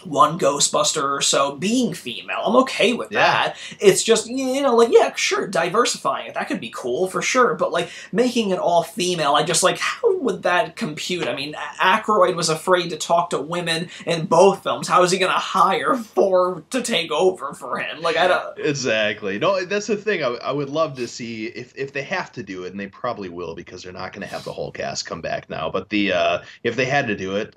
one Ghostbuster or so being female. I'm okay with that. It's just, you know, like, yeah, sure, diversifying it, that could be cool, for sure, but, like, making it all female, I just, like, how would that compute? I mean, Aykroyd was afraid to talk to women in both films. How is he going to hire 4 to take over for him? Like, I don't... Exactly. No, that's the thing. I would love to see, if they have to do it, and they probably will, because they're not going to have the whole cast come back now, but if they had to do it,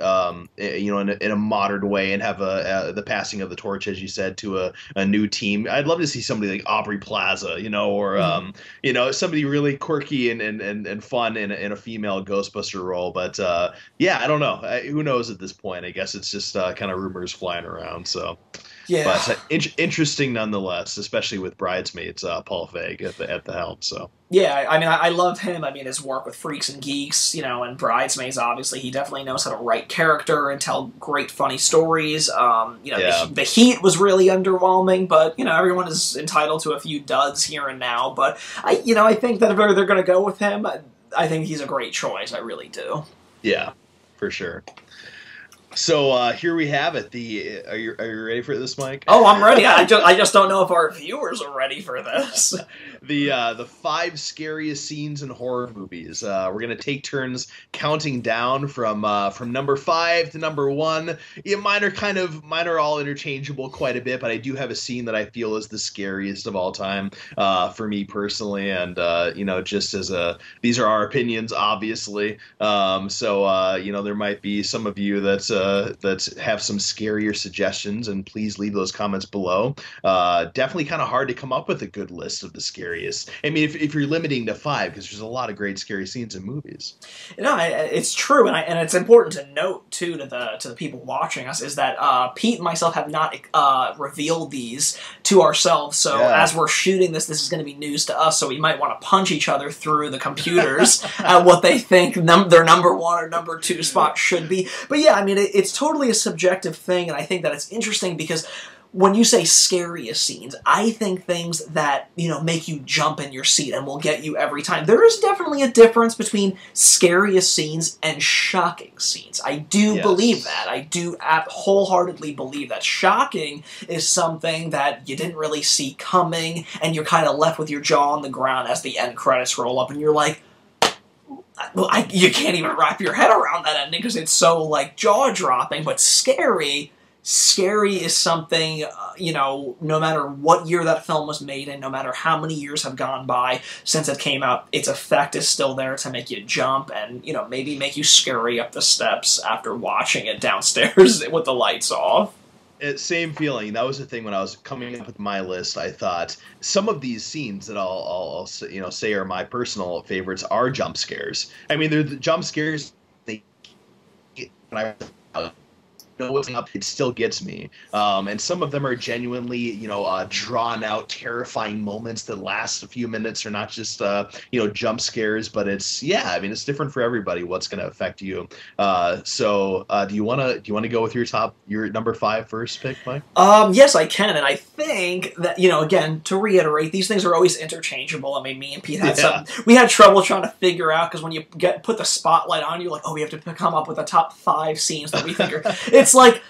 you know, in a modern way, and have the passing of the torch, as you said, to a new team. I'd love to see somebody like Aubrey Plaza, you know, or you know, somebody really quirky and fun in a female Ghostbuster role. But yeah, I don't know. Who knows at this point? I guess it's just kind of rumors flying around. So yeah, but interesting nonetheless, especially with Bridesmaids, Paul Feig at the helm. So. Yeah, I mean, I love him. I mean, his work with Freaks and Geeks, you know, and Bridesmaids, obviously, he definitely knows how to write character and tell great, funny stories. You know, the Heat was really underwhelming, but, you know, everyone is entitled to a few duds here and now. But, I think that if they're going to go with him, I think he's a great choice. I really do. Yeah, for sure. So here we have it. Are you ready for this, Mike? Oh, I'm ready. I just don't know if our viewers are ready for this. The 5 scariest scenes in horror movies. We're gonna take turns counting down from number 5 to number 1. Yeah, mine are all interchangeable quite a bit, but I do have a scene that I feel is the scariest of all time for me personally, and you know, just as these are our opinions, obviously. So you know, there might be some of you that have some scarier suggestions, and please leave those comments below. Definitely kind of hard to come up with a good list of the scariest. I mean, if you're limiting to 5, because there's a lot of great scary scenes in movies. You know, it's true, and it's important to note too to the people watching us, is that Pete and myself have not revealed these to ourselves. So as we're shooting this is going to be news to us. So we might want to punch each other through the computers at what they think their number 1 or number 2 spot should be. But yeah, I mean, it's totally a subjective thing, and I think that it's interesting because when you say scariest scenes, I think things that, you know, make you jump in your seat and will get you every time. There is definitely a difference between scariest scenes and shocking scenes. I do believe that. I do wholeheartedly believe that. Shocking is something that you didn't really see coming, and you're kind of left with your jaw on the ground as the end credits roll up, and you're like, well, you can't even wrap your head around that ending because it's so, like, jaw-dropping. But scary is something, you know, no matter what year that film was made in, no matter how many years have gone by since it came out, its effect is still there to make you jump and, you know, maybe make you scurry up the steps after watching it downstairs with the lights off. Same feeling. That was the thing when I was coming up with my list. I thought some of these scenes that I'll you know, say are my personal favorites are jump scares. I mean, they're the jump scares. know what's up, it still gets me. And some of them are genuinely, drawn out, terrifying moments that last a few minutes, or not just, jump scares. But it's different for everybody. What's going to affect you? So do you want to go with your number 5 first pick, Mike? Yes, I can, and I think that, again, to reiterate, these things are always interchangeable. I mean, me and Pete we had trouble trying to figure out, because when you put the spotlight on you, like, oh, we have to come up with the top 5 scenes that we think are, it's like,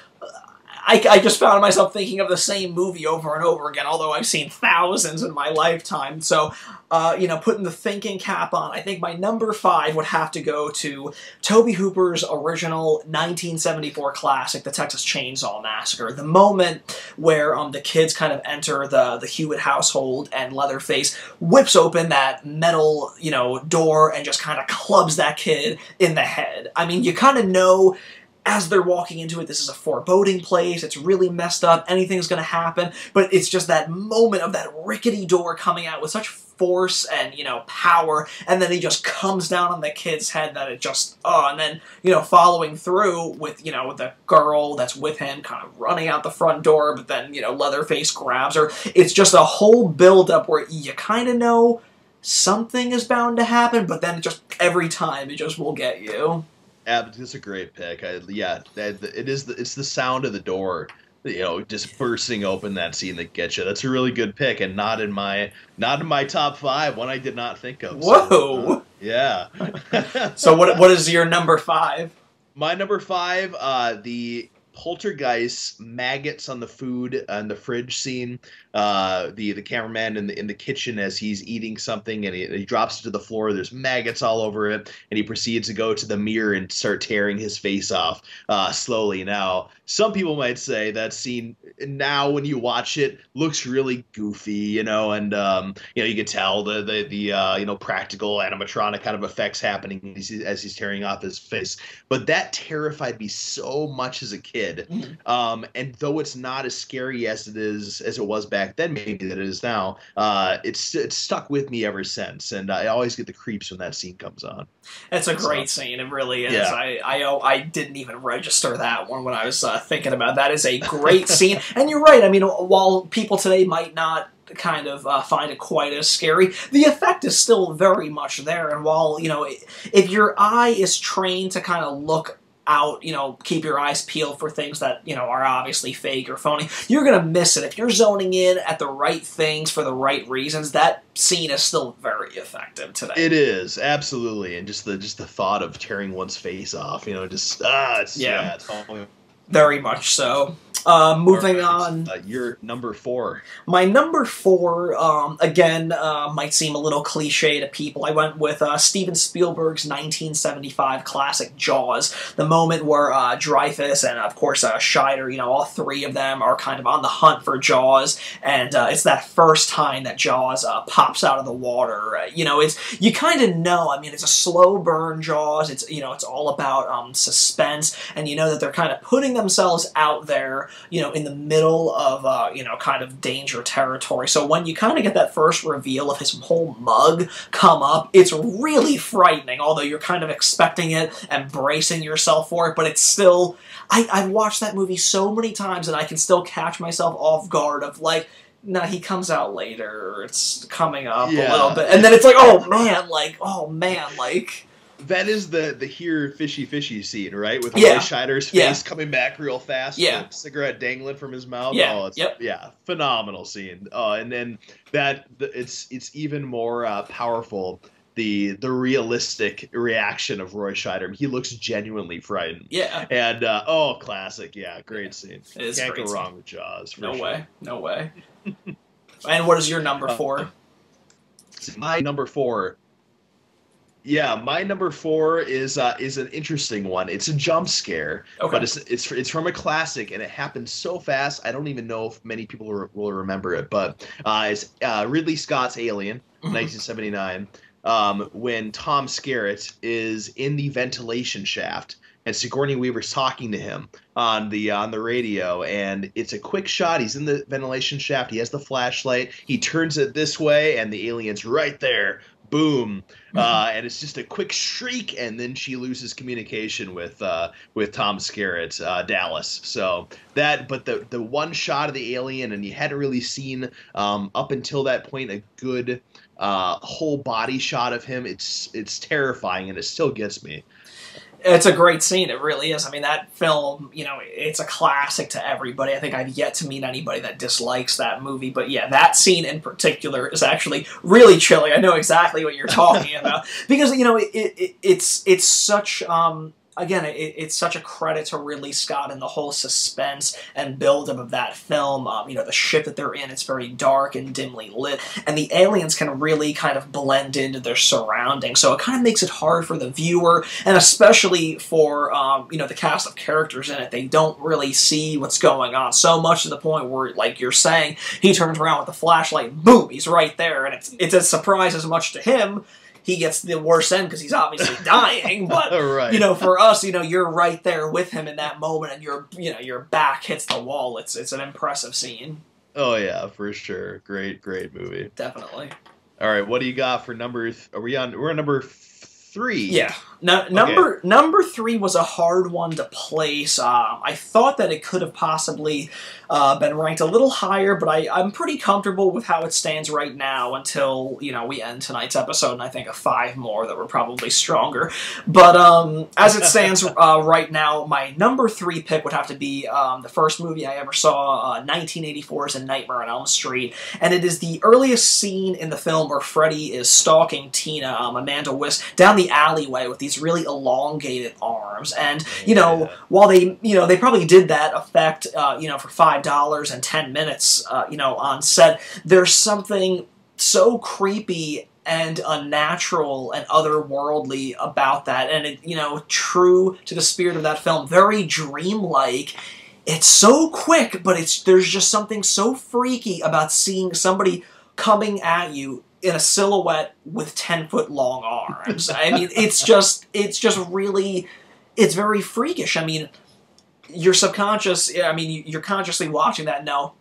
I just found myself thinking of the same movie over and over again, although I've seen thousands in my lifetime. So, putting the thinking cap on, I think my number 5 would have to go to Tobe Hooper's original 1974 classic, The Texas Chainsaw Massacre. The moment where the kids kind of enter the Hewitt household, and Leatherface whips open that metal, door and just kind of clubs that kid in the head. I mean, you kind of know, as they're walking into it, this is a foreboding place, it's really messed up, anything's going to happen, but it's just that moment of that rickety door coming out with such force and, power, and then he just comes down on the kid's head that it just, and then, following through with, the girl that's with him kind of running out the front door, but then, Leatherface grabs her. It's just a whole build-up where you kind of know something is bound to happen, but then every time it just will get you. It's a great pick. It's the sound of the door, just bursting open, that scene that gets you. That's a really good pick, and not in my top 5. One I did not think of. Whoa! Yeah. So what is your number 5? My number 5, the Poltergeist maggots on the food and the fridge scene. The cameraman in the kitchen as he's eating something, and he drops it to the floor. There's maggots all over it, and he proceeds to go to the mirror and start tearing his face off slowly. Now, some people might say that scene now, when you watch it, looks really goofy, and you can tell the practical animatronic kind of effects happening as he's tearing off his face. But that terrified me so much as a kid. And though it's not as scary as it was back then, maybe that it is now, it's stuck with me ever since, and I always get the creeps when that scene comes on. It's a great scene. It really is. Yeah. I didn't even register that one when I was thinking about it. That is a great scene. And you're right. I mean, while people today might not kind of find it quite as scary, the effect is still very much there. And while, if your eye is trained to kind of look out, keep your eyes peeled for things that, are obviously fake or phony, you're going to miss it. If you're zoning in at the right things for the right reasons, that scene is still very effective today. It is, absolutely. And just the thought of tearing one's face off, it's all very much so. Moving on. Your number 4. My number 4, again, might seem a little cliche to people. I went with Steven Spielberg's 1975 classic Jaws. The moment where Dreyfuss and, of course, Scheider, all 3 of them are kind of on the hunt for Jaws. And it's that first time that Jaws pops out of the water. You kind of know. I mean, it's a slow burn Jaws. It's all about suspense. And you know that they're kind of putting themselves out there, in the middle of, kind of danger territory. So when you kind of get that first reveal of his whole mug come up, it's really frightening, although you're kind of expecting it and bracing yourself for it, but it's still... I've watched that movie so many times, and I can still catch myself off guard of, like, nah, he comes out later, or it's coming up a little bit, and then it's like, oh man, that is the here fishy scene, right? With Roy Scheider's face coming back real fast, with a cigarette dangling from his mouth. Phenomenal scene. And then it's even more powerful. The realistic reaction of Roy Scheider. He looks genuinely frightened. Yeah. And classic. Yeah, great scene. Can't go wrong with Jaws. No way. And what is your number 4? My number 4. Yeah, my number 4 is an interesting one. It's a jump scare, but it's from a classic, and it happened so fast I don't even know if many people will remember it. But it's Ridley Scott's Alien, 1979, when Tom Skerritt is in the ventilation shaft, and Sigourney Weaver's talking to him on the radio, and it's a quick shot. He's in the ventilation shaft. He has the flashlight. He turns it this way, and the alien's right there, boom, and it's just a quick shriek, and then she loses communication with Tom Skerritt, Dallas. So but the one shot of the alien, and you hadn't really seen up until that point a good whole body shot of him. It's terrifying, and it still gets me. It's a great scene. It really is. I mean, that film, it's a classic to everybody. I think I've yet to meet anybody that dislikes that movie. But yeah, that scene in particular is actually really chilling. I know exactly what you're talking about. Because, it's such... Again, it's such a credit to Ridley Scott and the whole suspense and build-up of that film. The ship that they're in, it's very dark and dimly lit, and the aliens can really kind of blend into their surroundings, so it kind of makes it hard for the viewer, and especially for, the cast of characters in it. They don't really see what's going on, so much to the point where, like you're saying, he turns around with the flashlight, boom, he's right there, and it's a surprise as much to him. He gets the worst end because he's obviously dying, but right. For us, you're right there with him in that moment, and your back hits the wall. It's an impressive scene. Oh yeah, for sure. Great movie. Definitely. All right, what do you got for number? We're on number 3. Yeah. Number 3 was a hard one to place. I thought that it could have possibly been ranked a little higher, but I'm pretty comfortable with how it stands right now until, we end tonight's episode, and I think of 5 more that were probably stronger. But as it stands right now, my number 3 pick would have to be the first movie I ever saw, 1984's A Nightmare on Elm Street, and it is the earliest scene in the film where Freddy is stalking Tina, Amanda Wiss, down the alleyway with these really elongated arms, and while they probably did that effect for $5 and 10 minutes on set, there's something so creepy and unnatural and otherworldly about that, and it true to the spirit of that film, very dreamlike. It's so quick, but there's just something so freaky about seeing somebody coming at you in a silhouette with 10-foot long arms. I mean, it's very freakish. I mean, your subconscious, you're consciously watching that, no,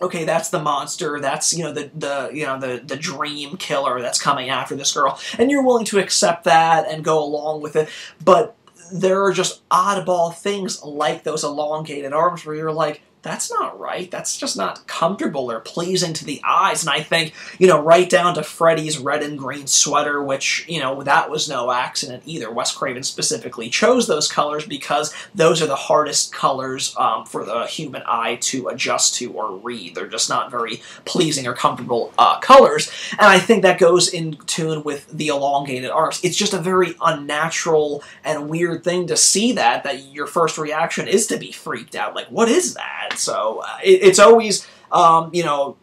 okay, that's the monster, that's, the dream killer that's coming after this girl, and you're willing to accept that and go along with it, but there are just oddball things like those elongated arms where you're like, that's not right. That's just not comfortable or pleasing to the eyes. And I think, right down to Freddy's red and green sweater, which, that was no accident either. Wes Craven specifically chose those colors because those are the hardest colors for the human eye to adjust to or read. They're just not very pleasing or comfortable colors. And I think that goes in tune with the elongated arms. It's just a very unnatural and weird thing to see that your first reaction is to be freaked out. Like, what is that? So it's always,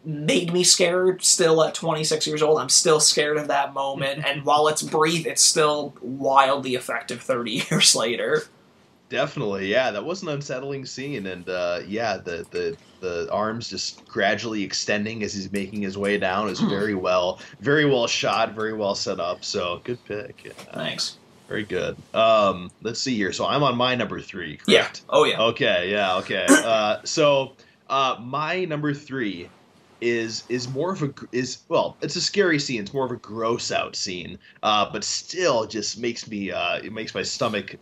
made me scared. Still at 26 years old, I'm still scared of that moment. And while it's brief, it's still wildly effective 30 years later. Definitely, yeah. That was an unsettling scene, and the arms just gradually extending as he's making his way down is very well shot, very well set up. So good pick. Yeah. Thanks. Very good. Let's see here. So I'm on my number 3, correct? Yeah. Oh, yeah. Okay, yeah, okay. So my number 3 is more of it's a scary scene. It's more of a gross out scene, but still just makes me it makes my stomach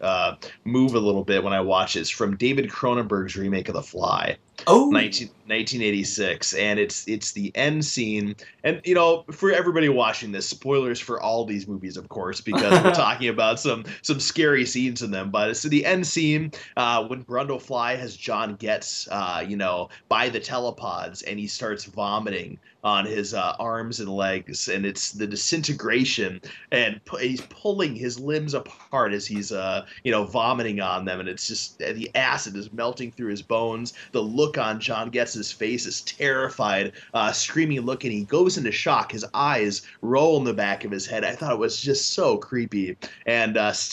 move a little bit when I watch it. It's from David Cronenberg's remake of The Fly. Oh, 1986, and it's the end scene. And for everybody watching this, spoilers for all these movies, of course, because we're talking about some scary scenes in them. But it's the end scene when Brundlefly has John Getz, by the telepods, and he starts vomiting on his arms and legs, and it's the disintegration, and he's pulling his limbs apart as he's vomiting on them, and it's just the acid is melting through his bones. The look on John Getz's face is terrified, screaming look, and he goes into shock. His eyes roll in the back of his head. I thought it was just so creepy, and it's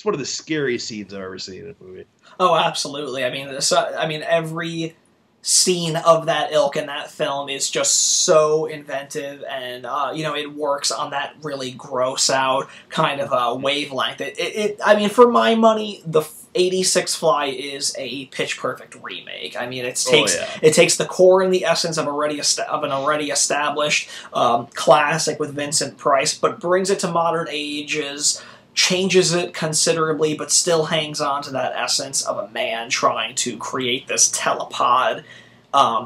one of the scariest scenes I've ever seen in a movie. Oh, absolutely. I mean, every scene of that ilk in that film is just so inventive, and it works on that really gross out kind of wavelength. I mean, for my money, the 86 Fly is a pitch perfect remake. I mean, it takes the core and the essence of an already established classic with Vincent Price, but brings it to modern ages, changes it considerably, but still hangs on to that essence of a man trying to create this telepod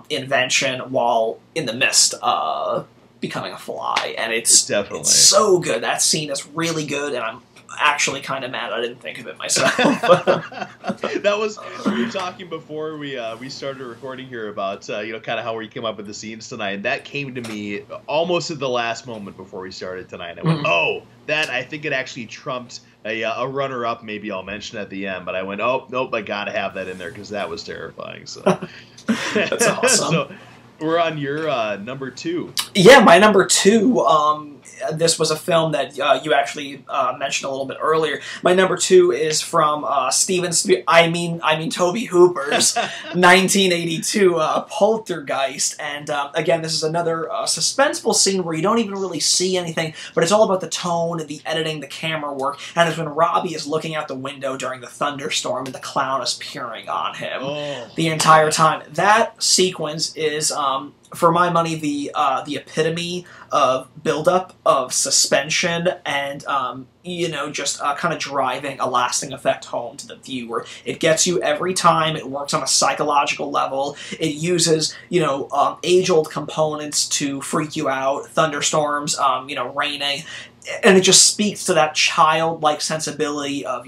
invention while in the midst of becoming a fly. And it's so good. That scene is really good, and I'm actually kind of mad I didn't think of it myself. That was, we were talking before we started recording here about kind of how we came up with the scenes tonight, and that came to me almost at the last moment before we started tonight. I went, that, I think it actually trumped a runner-up, maybe I'll mention at the end, but I went, oh, nope, I gotta have that in there because that was terrifying. So that's awesome. So we're on your number 2. Yeah, my number 2, this was a film that you actually mentioned a little bit earlier. My number 2 is from Tobe Hooper's 1982 Poltergeist. And again, this is another suspenseful scene where you don't even really see anything, but it's all about the tone, the editing, the camera work. And it's when Robbie is looking out the window during the thunderstorm and the clown is peering on him the entire time. That sequence is, for my money, the epitome of buildup, of suspension, and just kind of driving a lasting effect home to the viewer. It gets you every time. It works on a psychological level. It uses age-old components to freak you out. Thunderstorms, raining. And it just speaks to that childlike sensibility of,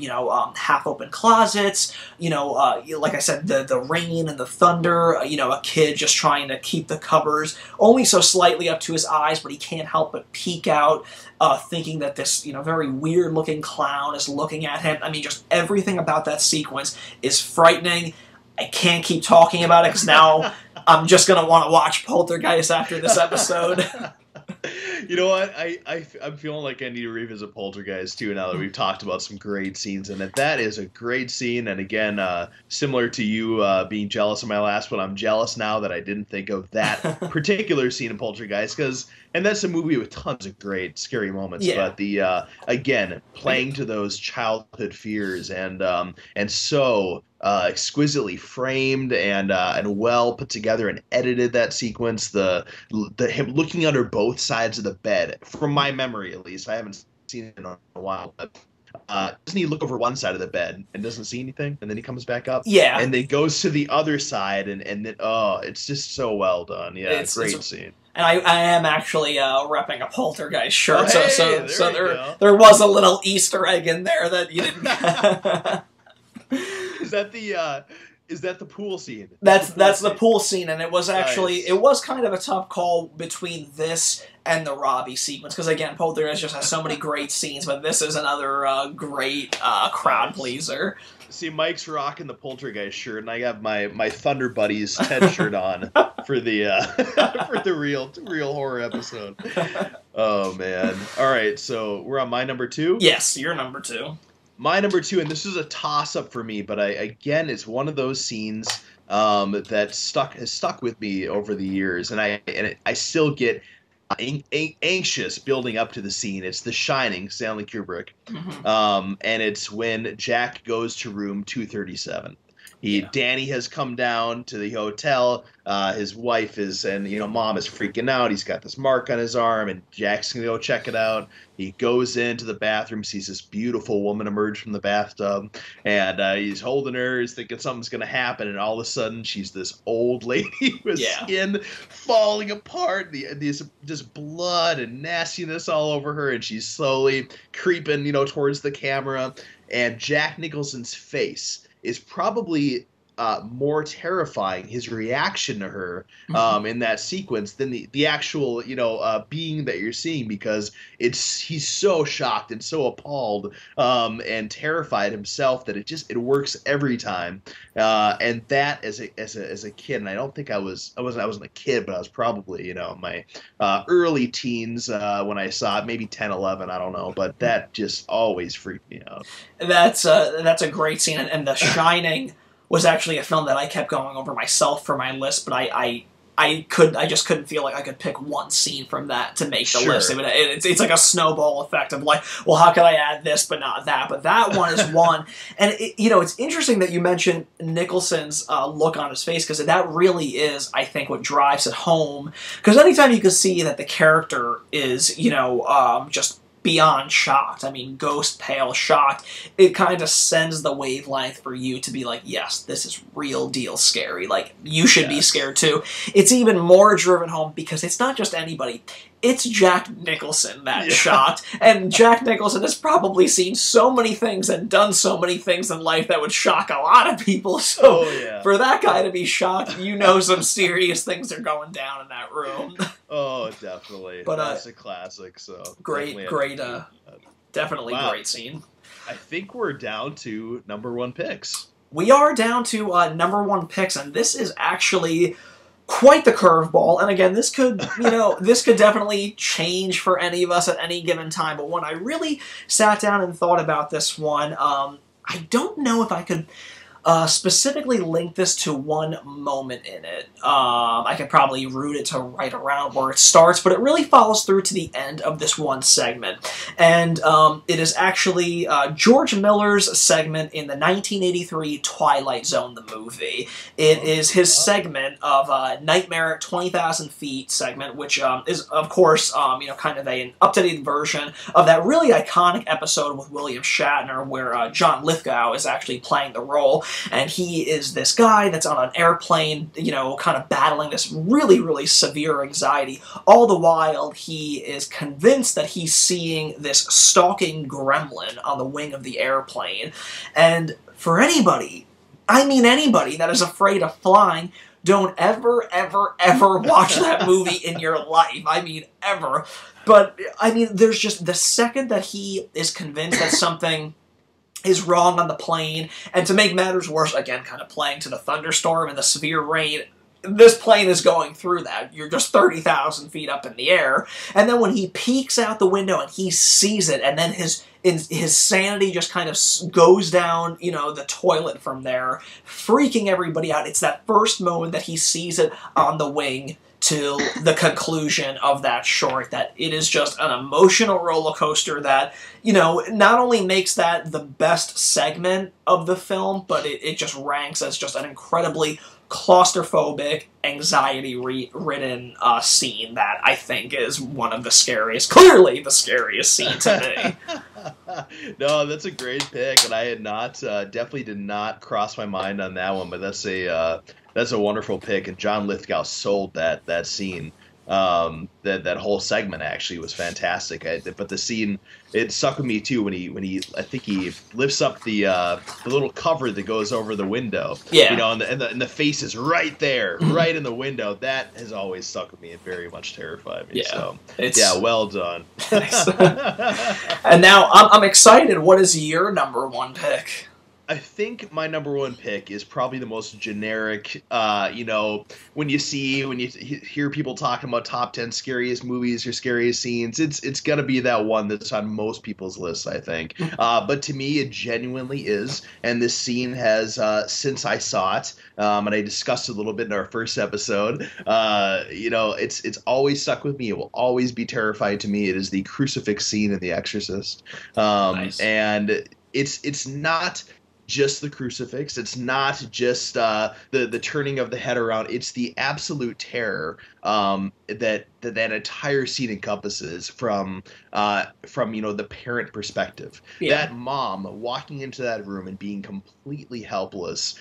half-open closets, like I said, the rain and the thunder, a kid just trying to keep the covers only so slightly up to his eyes, but he can't help but peek out, thinking that this, very weird-looking clown is looking at him. I mean, just everything about that sequence is frightening. I can't keep talking about it because now I'm just going to want to watch Poltergeist after this episode. You know what? I'm feeling like I need to revisit Poltergeist too now that we've talked about some great scenes in it. That is a great scene, and again, similar to you being jealous of my last one, I'm jealous now that I didn't think of that particular scene in Poltergeist, and that's a movie with tons of great scary moments. Yeah. But the again, playing to those childhood fears and so exquisitely framed and well put together and edited, that sequence, the him looking under both sides of the bed, from my memory at least. I haven't seen it in a while, but doesn't he look over one side of the bed and doesn't see anything, and then he comes back up? Yeah. And then goes to the other side, and then it's just so well done. Yeah, it's great scene. And I am actually repping a Poltergeist shirt, oh, hey, so there was a little Easter egg in there that you didn't. Is that the pool scene? That's the pool scene, and it was actually it was kind of a tough call between this and the Robbie sequence, because again, Poltergeist just has so many great scenes, but this is another great crowd pleaser. See, Mike's rocking the Poltergeist shirt, and I have my Thunder Buddies Ted shirt on for the real horror episode. Oh man! All right, so we're on my number 2. Yes, you're number 2. My number 2, and this is a toss-up for me, but again, it's one of those scenes that has stuck with me over the years, and I still get anxious building up to the scene. It's The Shining, Stanley Kubrick, and it's when Jack goes to room 237. Danny has come down to the hotel. His wife mom is freaking out. He's got this mark on his arm, and Jack's gonna go check it out. He goes into the bathroom, sees this beautiful woman emerge from the bathtub, and he's holding her. He's thinking something's gonna happen, and all of a sudden, she's this old lady with skin falling apart. This blood and nastiness all over her, and she's slowly creeping, towards the camera. And Jack Nicholson's face is probably more terrifying, his reaction to her in that sequence, than the actual being that you're seeing, because he's so shocked and so appalled and terrified himself that it works every time. And that as a kid, and I don't think I wasn't a kid, but I was probably my early teens when I saw it, maybe 10, 11, I don't know, but that just always freaked me out. That's a great scene, and The Shining was actually a film that I kept going over myself for my list, but I just couldn't feel like I could pick one scene from that to make the list. It's like a snowball effect of like, well, how can I add this but not that? But that one is one. And, it's interesting that you mentioned Nicholson's look on his face, because that really is, I think, what drives it home. Because anytime you can see that the character is, just beyond shocked, I mean, ghost pale shocked, it kind of sends the wavelength for you to be like, yes, this is real deal scary. Like, you should be scared too. It's even more driven home because it's not just anybody. It's Jack Nicholson that's shocked. And Jack Nicholson has probably seen so many things and done so many things in life that would shock a lot of people. So for that guy to be shocked, some serious things are going down in that room. Oh, definitely. But that's a classic. So definitely great scene. I think we're down to number one picks. We are down to number one picks, and this is actually quite the curveball. And again, this could, this could definitely change for any of us at any given time. But when I really sat down and thought about this one, I don't know if I could specifically link this to one moment in it. I could probably route it to right around where it starts, but it really follows through to the end of this one segment. And it is actually George Miller's segment in the 1983 Twilight Zone, the movie. It is his segment of Nightmare at 20,000 Feet segment, which is, of course, kind of an updated version of that really iconic episode with William Shatner where John Lithgow is actually playing the role. And he is this guy that's on an airplane, kind of battling this really, really severe anxiety. All the while, he is convinced that he's seeing this stalking gremlin on the wing of the airplane. And for anybody, I mean anybody, that is afraid of flying, don't ever, ever, ever watch that movie in your life. I mean, ever. But, there's just the second that he is convinced that something is wrong on the plane, and to make matters worse, again, kind of playing to the thunderstorm and the severe rain, this plane is going through that. You're just 30,000 feet up in the air, and then when he peeks out the window and he sees it, and then his sanity just kind of goes down, the toilet from there, freaking everybody out. It's that first moment that he sees it on the wing to the conclusion of that short, that it is just an emotional roller coaster that, not only makes that the best segment of the film, but it just ranks as just an incredibly claustrophobic, anxiety-ridden scene that I think is one of the scariest, clearly the scariest scene to me. No, that's a great pick, and I had definitely did not cross my mind on that one, but that's a wonderful pick, and John Lithgow sold that scene. That whole segment actually was fantastic. But the scene, it stuck with me too when he I think he lifts up the little cover that goes over the window. Yeah. And the face is right there, right in the window. That has always stuck with me and very much terrified me. Yeah. So well done. And now I'm excited. What is your number one pick? I think my number one pick is probably the most generic, when you hear people talking about top 10 scariest movies or scariest scenes, it's going to be that one that's on most people's lists, I think. But to me, it genuinely is. And this scene has, since I saw it, and I discussed it a little bit in our first episode, it's always stuck with me. It will always be terrifying to me. It is the crucifix scene in The Exorcist. Nice. And it's not just the crucifix. It's not just the turning of the head around. It's the absolute terror that entire scene encompasses from the parent perspective. Yeah. That mom walking into that room and being completely helpless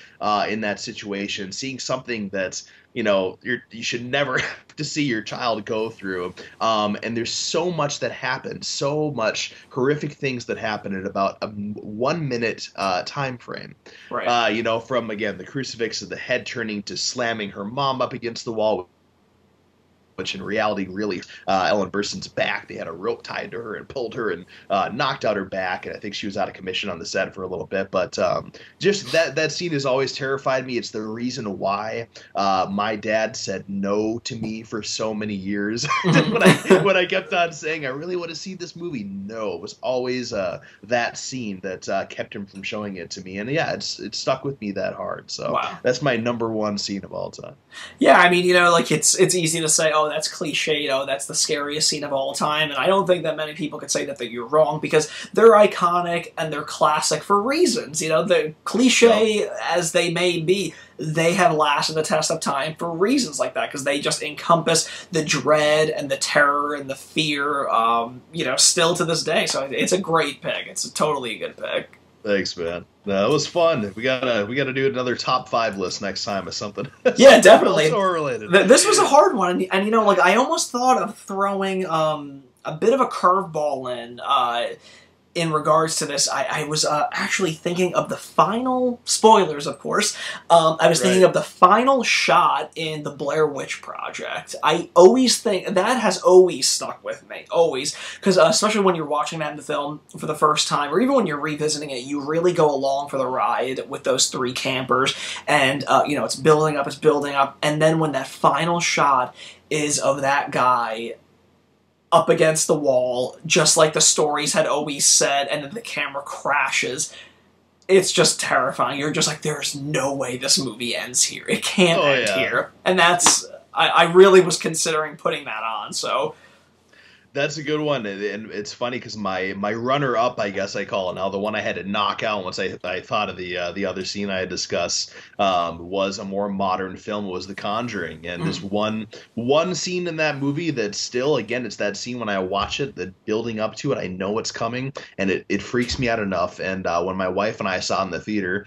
in that situation, seeing something that's you should never have to see your child go through. And there's so much that happens, so much horrific things that happen in about a 1 minute time frame. Right. From again the crucifix to the head turning to slamming her mom up against the wall which in reality really Ellen Burstyn's back. They had a rope tied to her and pulled her and knocked out her back, and I think she was out of commission on the set for a little bit. But just that scene has always terrified me. It's the reason why my dad said no to me for so many years. when I kept on saying I really want to see this movie, no, it was always that scene that kept him from showing it to me. And yeah, it's stuck with me that hard. So wow. That's my #1 scene of all time. Yeah, I mean, you know, like it's easy to say, oh, that's cliched, oh, that's the scariest scene of all time, and I don't think that many people could say that you're wrong, because they're iconic and they're classic for reasons. You know, the cliche as they may be, they have lasted the test of time for reasons like that, because they just encompass the dread and the terror and the fear, you know, still to this day. So it's a great pick. It's a totally good pick. Thanks, man. That was fun. We gotta do another top 5 list next time or something. Yeah, definitely. Related. This was a hard one, and you know, like I almost thought of throwing a bit of a curveball in regards to this. I was actually thinking of the final, spoilers of course, I was thinking of the final shot in the Blair Witch Project. I always think, that has always stuck with me, always, because especially when you're watching that in the film for the first time, or even when you're revisiting it, you really go along for the ride with those 3 campers, and you know, it's building up, and then when that final shot is of that guy up against the wall, just like the stories had always said, and then the camera crashes. It's just terrifying. You're just like, there's no way this movie ends here. It can't end here. And that's, I really was considering putting that on, so... That's a good one, and it's funny because my runner-up, I guess I call it now, the one I had to knock out once I thought of the other scene I had discussed, was a more modern film, was The Conjuring, and there's one scene in that movie that still, again, it's that scene when I watch it, that building up to it, I know what's coming, and it freaks me out enough. And when my wife and I saw it in the theater,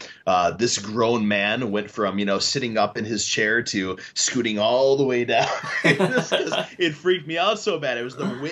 this grown man went from, you know, sitting up in his chair to scooting all the way down. It freaked me out so bad. It was the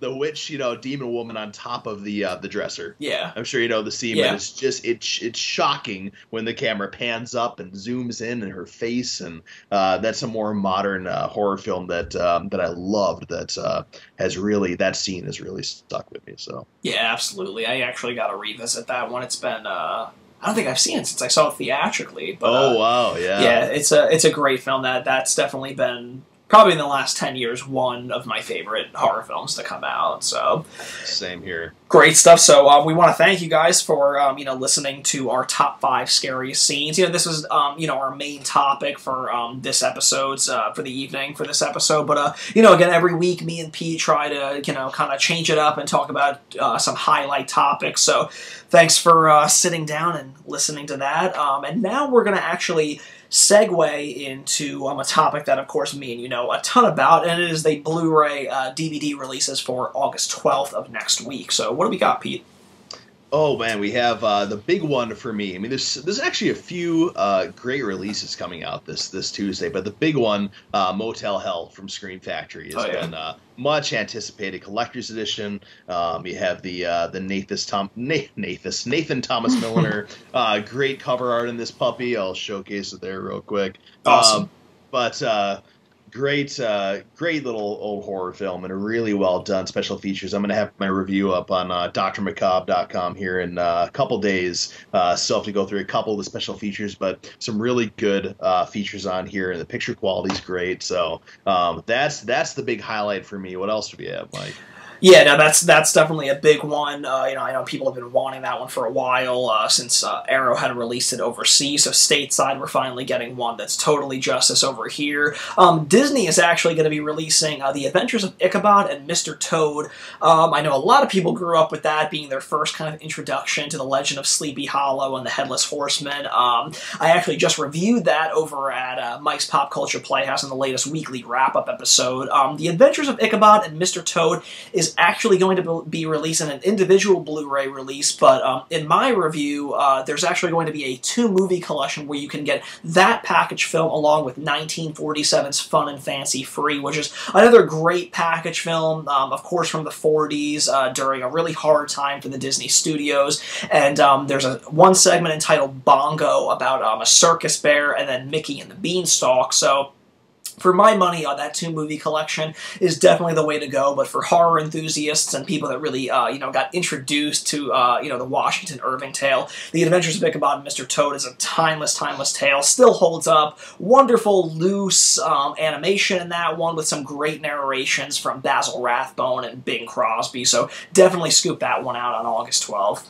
witch, you know, demon woman on top of the dresser. Yeah, I'm sure you know the scene. Yeah. But it's just it's shocking when the camera pans up and zooms in her face, and that's a more modern horror film that I loved. That that scene has really stuck with me. So yeah, absolutely. I actually got to revisit that one. It's been I don't think I've seen it since I saw it theatrically. But, oh wow, yeah, yeah, it's a great film. That's definitely been, probably in the last 10 years, one of my favorite horror films to come out. So, same here. Great stuff. So we want to thank you guys for you know, listening to our top 5 scariest scenes. You know, this was you know, our main topic for this episode's for the evening for this episode. But you know, again, every week me and Pete try to, you know, kind of change it up and talk about some highlight topics. So thanks for sitting down and listening to that. And now we're gonna actually segue into a topic that, of course, me and you know a ton about, and it is the Blu-ray DVD releases for August 12th of next week. So what do we got, Pete? Oh man, we have the big one for me. I mean, there's actually a few great releases coming out this Tuesday, but the big one, Motel Hell from Scream Factory, has been much anticipated collector's edition. You have the Nathan Thomas Milliner, great cover art in this puppy. I'll showcase it there real quick. Awesome. Great little old horror film, and a really well done special features. I'm going to have my review up on drmacabre.com here in a couple days. Still have to go through a couple of the special features, but some really good features on here, and the picture quality is great. So that's the big highlight for me. What else do we have, Mike? Yeah, no, that's definitely a big one. You know, I know people have been wanting that one for a while since Arrow had released it overseas. So stateside, we're finally getting one that's totally justice over here. Disney is actually going to be releasing The Adventures of Ichabod and Mr. Toad. I know a lot of people grew up with that being their first kind of introduction to the legend of Sleepy Hollow and the Headless Horseman. I actually just reviewed that over at Mike's Pop Culture Playhouse in the latest weekly wrap-up episode. The Adventures of Ichabod and Mr. Toad is actually going to be releasing an individual Blu-ray release, but in my review, there's actually going to be a 2-movie collection where you can get that package film along with 1947's Fun and Fancy Free, which is another great package film, of course from the 40s, during a really hard time for the Disney studios. And there's one segment entitled Bongo about a circus bear, and then Mickey and the Beanstalk. So for my money, that 2-movie collection is definitely the way to go. But for horror enthusiasts and people that really, got introduced to, the Washington Irving tale, The Adventures of Ichabod and Mr. Toad is a timeless tale. Still holds up. Wonderful, loose animation in that one with some great narrations from Basil Rathbone and Bing Crosby. So definitely scoop that one out on August 12th.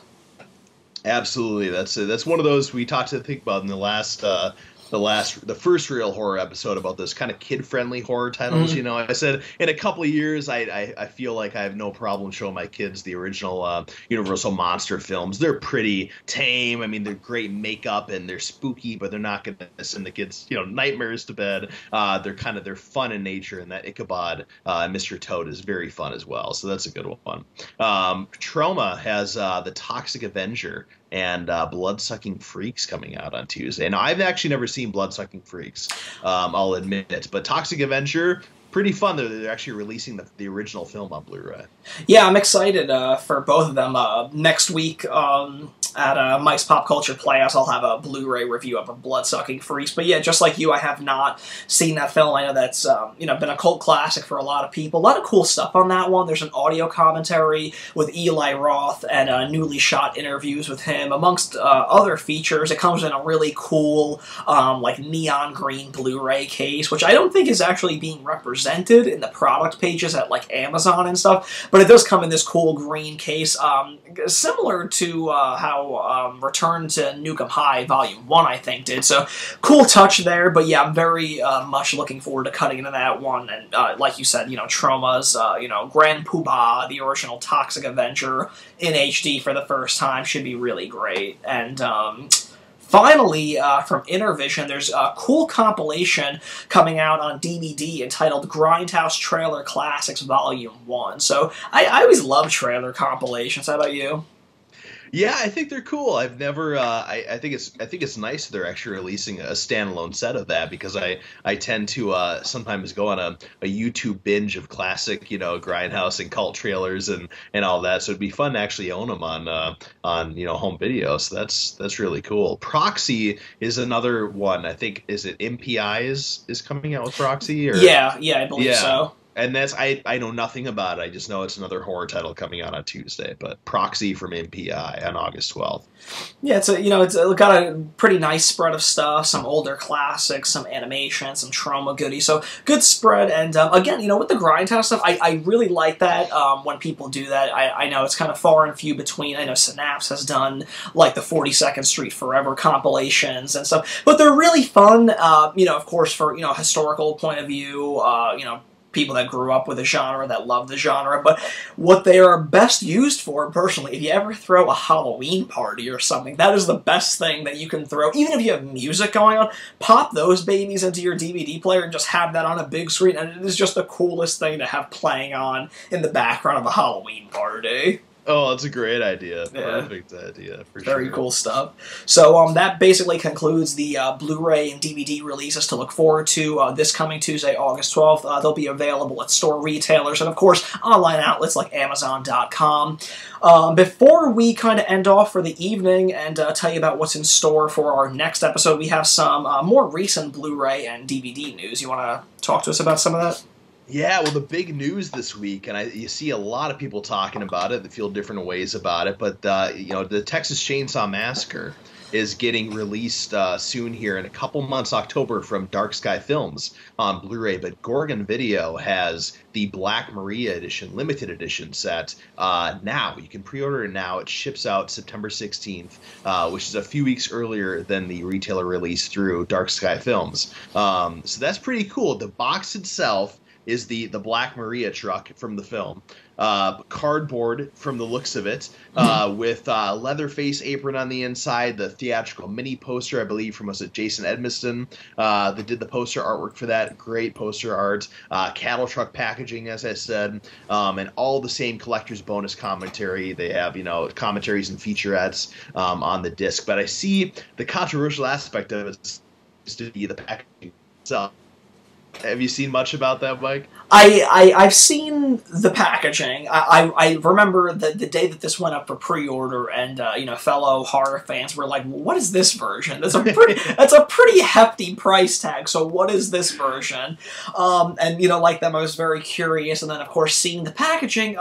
Absolutely, that's one of those we talked to think about in the first real horror episode about this kind of kid-friendly horror titles. Mm-hmm. You know, I said in a couple of years, I feel like I have no problem showing my kids the original Universal monster films. They're pretty tame. I mean, they're great makeup and they're spooky, but they're not going to send the kids, nightmares to bed. They're fun in nature, and that Ichabod, Mr. Toad, is very fun as well. So that's a good one. Troma has The Toxic Avenger and Blood-Sucking Freaks coming out on Tuesday. Now, I've actually never seen Blood-Sucking Freaks, I'll admit it. But Toxic Avenger, pretty fun. They're actually releasing the original film on Blu-ray. Yeah, I'm excited for both of them. Next week at Mike's Pop Culture Playhouse, I'll have a Blu-ray review of Blood-Sucking Freaks. But yeah, just like you, I have not seen that film. I know that's been a cult classic for a lot of people. A lot of cool stuff on that one. There's an audio commentary with Eli Roth and newly shot interviews with him, amongst other features. It comes in a really cool neon green Blu-ray case, which I don't think is actually being represented in the product pages at Amazon and stuff, but it does come in this cool green case, similar to how Return to Nukem High Volume 1, I think, did. So, cool touch there, but yeah, I'm very much looking forward to cutting into that one. And like you said, Troma's, Grand Poobah, the original Toxic Avenger in HD for the first time, should be really great. And finally, from Intervision, there's a cool compilation coming out on DVD entitled Grindhouse Trailer Classics Volume 1. So I always love trailer compilations. How about you? Yeah, I think they're cool. I've never. I think it's nice that they're actually releasing a standalone set of that, because I tend to sometimes go on a YouTube binge of classic, Grindhouse and cult trailers and all that. So it'd be fun to actually own them on home video. So that's really cool. Proxy is another one. I think, is it MPI is coming out with Proxy? Or? Yeah, I believe so. And that's I know nothing about it. I just know it's another horror title coming out on Tuesday. But Proxy from MPI on August 12th. Yeah, it's got a pretty nice spread of stuff. Some older classics, some animation, some Troma goodies. So good spread. And again, with the Grindhouse stuff, I really like that when people do that. I know it's kind of far and few between. I know Synapse has done the 42nd Street Forever compilations and stuff, but they're really fun. Of course, for historical point of view. People that grew up with the genre, that love the genre, but what they are best used for, personally, if you ever throw a Halloween party or something, that is the best thing that you can throw. Even if you have music going on, pop those babies into your DVD player and just have that on a big screen, and it is just the coolest thing to have playing on in the background of a Halloween party. Oh, that's a great idea. Yeah. Perfect idea, for Very sure. cool stuff. So that basically concludes the Blu-ray and DVD releases to look forward to this coming Tuesday, August 12th. They'll be available at store retailers and, of course, online outlets like Amazon.com. Before we kind of end off for the evening and tell you about what's in store for our next episode, we have some more recent Blu-ray and DVD news. You want to talk to us about some of that? Yeah, well, the big news this week, and you see a lot of people talking about it, they feel different ways about it, but the Texas Chainsaw Massacre is getting released soon here in a couple months, October, from Dark Sky Films on Blu-ray. But Gorgon Video has the Black Maria edition, limited edition set now. You can pre-order it now. It ships out September 16th, which is a few weeks earlier than the retailer release through Dark Sky Films. So that's pretty cool. The box itself is the Black Maria truck from the film. Cardboard from the looks of it, with Leatherface apron on the inside, the theatrical mini poster, I believe, from, was it Jason Edmiston, that did the poster artwork for that. Great poster art. Cattle truck packaging, as I said, and all the same collector's bonus commentary. They have, commentaries and featurettes on the disc. But I see the controversial aspect of it is to be the packaging itself. Have you seen much about that, Mike? I've seen the packaging. I remember the day that this went up for pre-order, and fellow horror fans were like, "What is this version? That's a pretty hefty price tag. So what is this version?" And like them, I was very curious, and then of course seeing the packaging,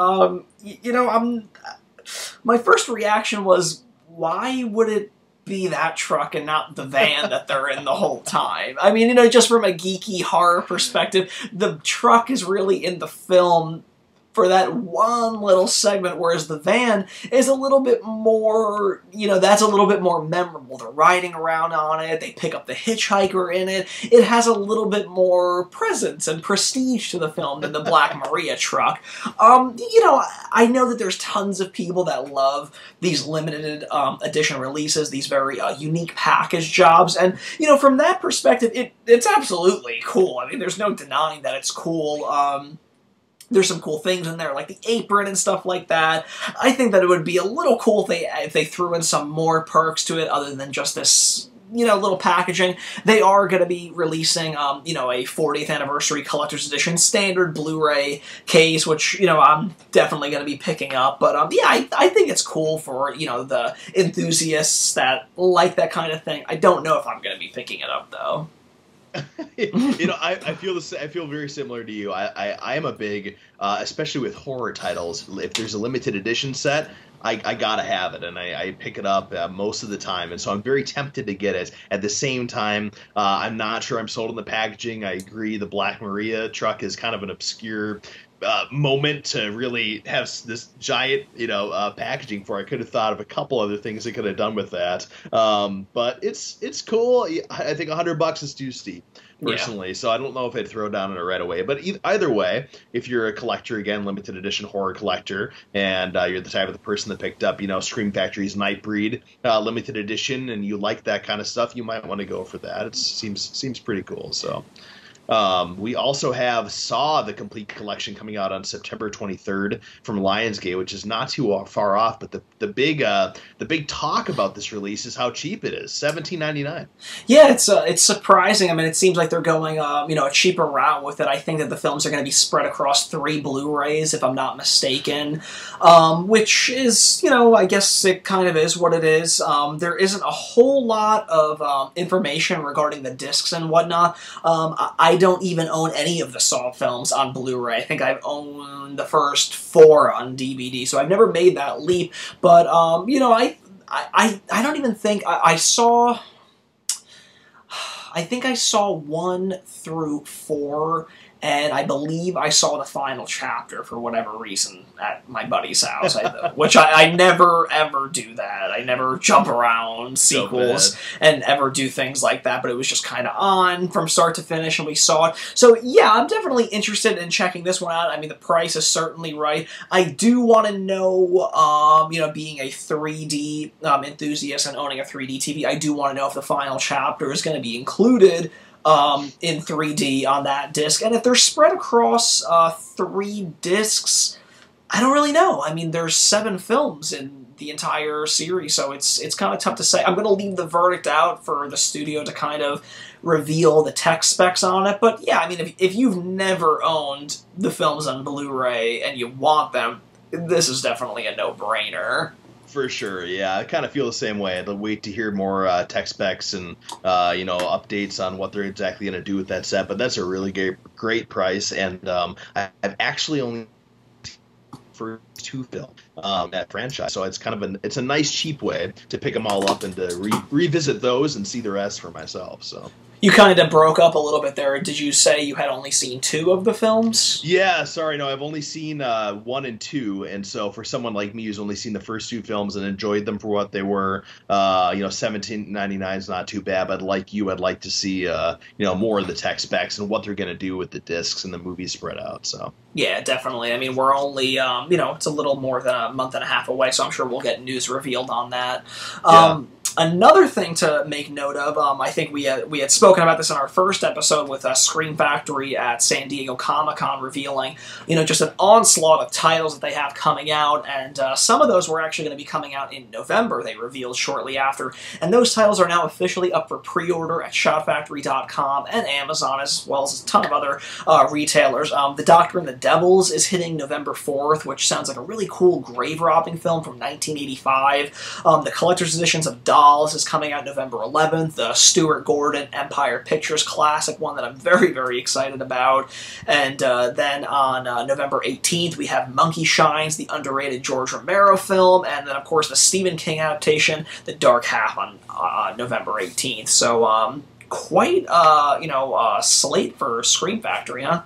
my first reaction was, why would it be that truck and not the van that they're in the whole time? I mean, just from a geeky horror perspective, the truck is really in the film for that one little segment, whereas the van is a little bit more, that's a little bit more memorable. They're riding around on it, they pick up the hitchhiker in it. It has a little bit more presence and prestige to the film than the Black Maria truck. I know that there's tons of people that love these limited edition releases, these very unique package jobs, and, from that perspective, it's absolutely cool. I mean, there's no denying that it's cool. There's some cool things in there, like the apron and stuff like that. I think that it would be a little cool if they threw in some more perks to it other than just this, little packaging. They are going to be releasing, a 40th anniversary collector's edition standard Blu-ray case, which, I'm definitely going to be picking up. But, I think it's cool for, the enthusiasts that like that kind of thing. I don't know if I'm going to be picking it up, though. I feel very similar to you. I am a big, especially with horror titles. If there's a limited edition set, I gotta have it, and I pick it up most of the time. And so I'm very tempted to get it. At the same time, I'm not sure I'm sold on the packaging. I agree, the Black Maria truck is kind of an obscure moment to really have this giant, packaging for. I could have thought of a couple other things they could have done with that. But it's cool. I think $100 is too steep, personally. Yeah. So I don't know if I'd throw down on it right away. But either way, if you're a collector, again, limited edition horror collector, and you're the type of the person that picked up, Scream Factory's Nightbreed limited edition, and you like that kind of stuff, you might want to go for that. It seems pretty cool. So. We also have Saw, the complete collection, coming out on September 23rd from Lionsgate, which is not too far off. But the big talk about this release is how cheap it is, $17.99. Yeah, it's surprising. I mean, it seems like they're going a cheaper route with it. I think that the films are going to be spread across 3 Blu-rays, if I'm not mistaken, which is, I guess it kind of is what it is. There isn't a whole lot of information regarding the discs and whatnot. I don't even own any of the Saw films on Blu-ray. I think I've owned the first 4 on DVD, so I've never made that leap. But I don't even think I saw. I think I saw 1 through 4. And I believe I saw the final chapter for whatever reason at my buddy's house, which I never, ever do that. I never jump around sequels and ever do things like that, but it was just kind of on from start to finish, and we saw it. So, yeah, I'm definitely interested in checking this one out. I mean, the price is certainly right. I do want to know, being a 3D enthusiast and owning a 3D TV, I do want to know if the final chapter is going to be included in 3D on that disc. And if they're spread across 3 discs, I don't really know. I mean, there's 7 films in the entire series, so it's kind of tough to say. I'm going to leave the verdict out for the studio to kind of reveal the tech specs on it. But yeah, I mean, if you've never owned the films on Blu-ray and you want them, this is definitely a no-brainer. For sure, yeah. I kind of feel the same way. I'd wait to hear more tech specs and updates on what they're exactly going to do with that set. But that's a really great price, and I've actually only for 2 films that franchise, so it's kind of it's a nice cheap way to pick them all up and to revisit those and see the rest for myself. So. You kind of broke up a little bit there. Did you say you had only seen 2 of the films? Yeah, sorry, no, I've only seen 1 and 2, and so for someone like me who's only seen the first 2 films and enjoyed them for what they were, $17.99 is not too bad. But like you, I'd like to see more of the tech specs and what they're going to do with the discs and the movies spread out. So. Yeah, definitely. I mean, we're only, it's a little more than a month and a half away, so I'm sure we'll get news revealed on that. Another thing to make note of, I think we had spoken about this in our first episode with Scream Factory at San Diego Comic-Con, revealing, just an onslaught of titles that they have coming out, and some of those were actually going to be coming out in November, they revealed shortly after, and those titles are now officially up for pre-order at ShotFactory.com and Amazon, as well as a ton of other retailers. The Doctor and the Devils is hitting November 4th, which sounds like a really cool grave-robbing film from 1985. The collector's editions of Dolls is coming out November 11th. The Stuart Gordon Empire Pictures classic, one that I'm very, very excited about. And then on November 18th, we have Monkey Shines, the underrated George Romero film, and then, of course, the Stephen King adaptation, The Dark Half, on November 18th. So, quite, slate for Scream Factory, huh?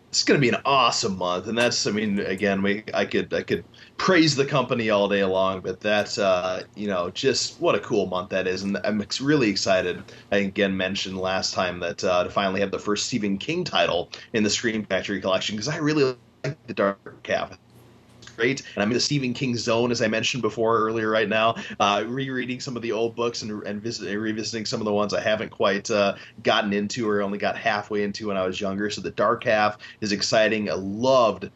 It's going to be an awesome month, and that's, again, I could praise the company all day long, but that's, just what a cool month that is, and I'm really excited. I again mentioned last time that to finally have the first Stephen King title in the Scream Factory collection, because I really like The Dark Half. Great, and I'm in the Stephen King zone, as I mentioned before earlier right now, rereading some of the old books and revisiting some of the ones I haven't quite gotten into or only got halfway into when I was younger. So The Dark Half is exciting. I loved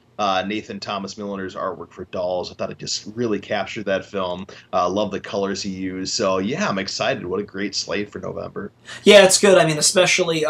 Nathan Thomas Milner's artwork for Dolls. I thought it just really captured that film. Love the colors he used. So yeah, I'm excited. What a great slate for November. Yeah, it's good. especially,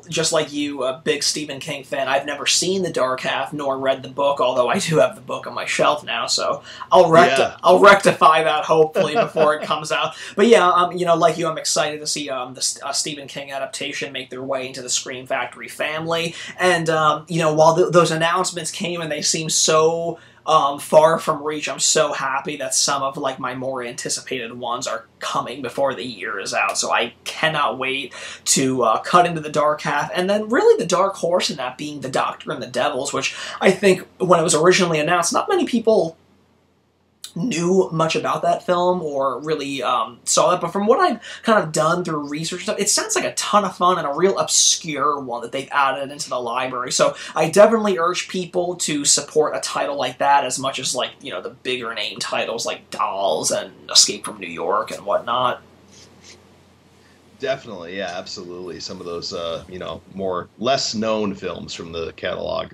just like you, a big Stephen King fan, I've never seen The Dark Half nor read the book, although I do have the book on my shelf now, so I'll rectify that hopefully before it comes out. But yeah, like you, I'm excited to see the Stephen King adaptation make their way into the Scream Factory family. And, while those announcements came and they seem so far from reach, I'm so happy that some of my more anticipated ones are coming before the year is out. So I cannot wait to cut into The Dark Half, and then really the dark horse in that being The Doctor and the Devils, which I think when it was originally announced, not many people knew much about that film or really saw it, but from what I've kind of done through research stuff, it sounds like a ton of fun and a real obscure one that they've added into the library. So I definitely urge people to support a title like that as much as the bigger name titles like Dolls and Escape from New York and whatnot. Definitely, yeah, absolutely. Some of those more less known films from the catalog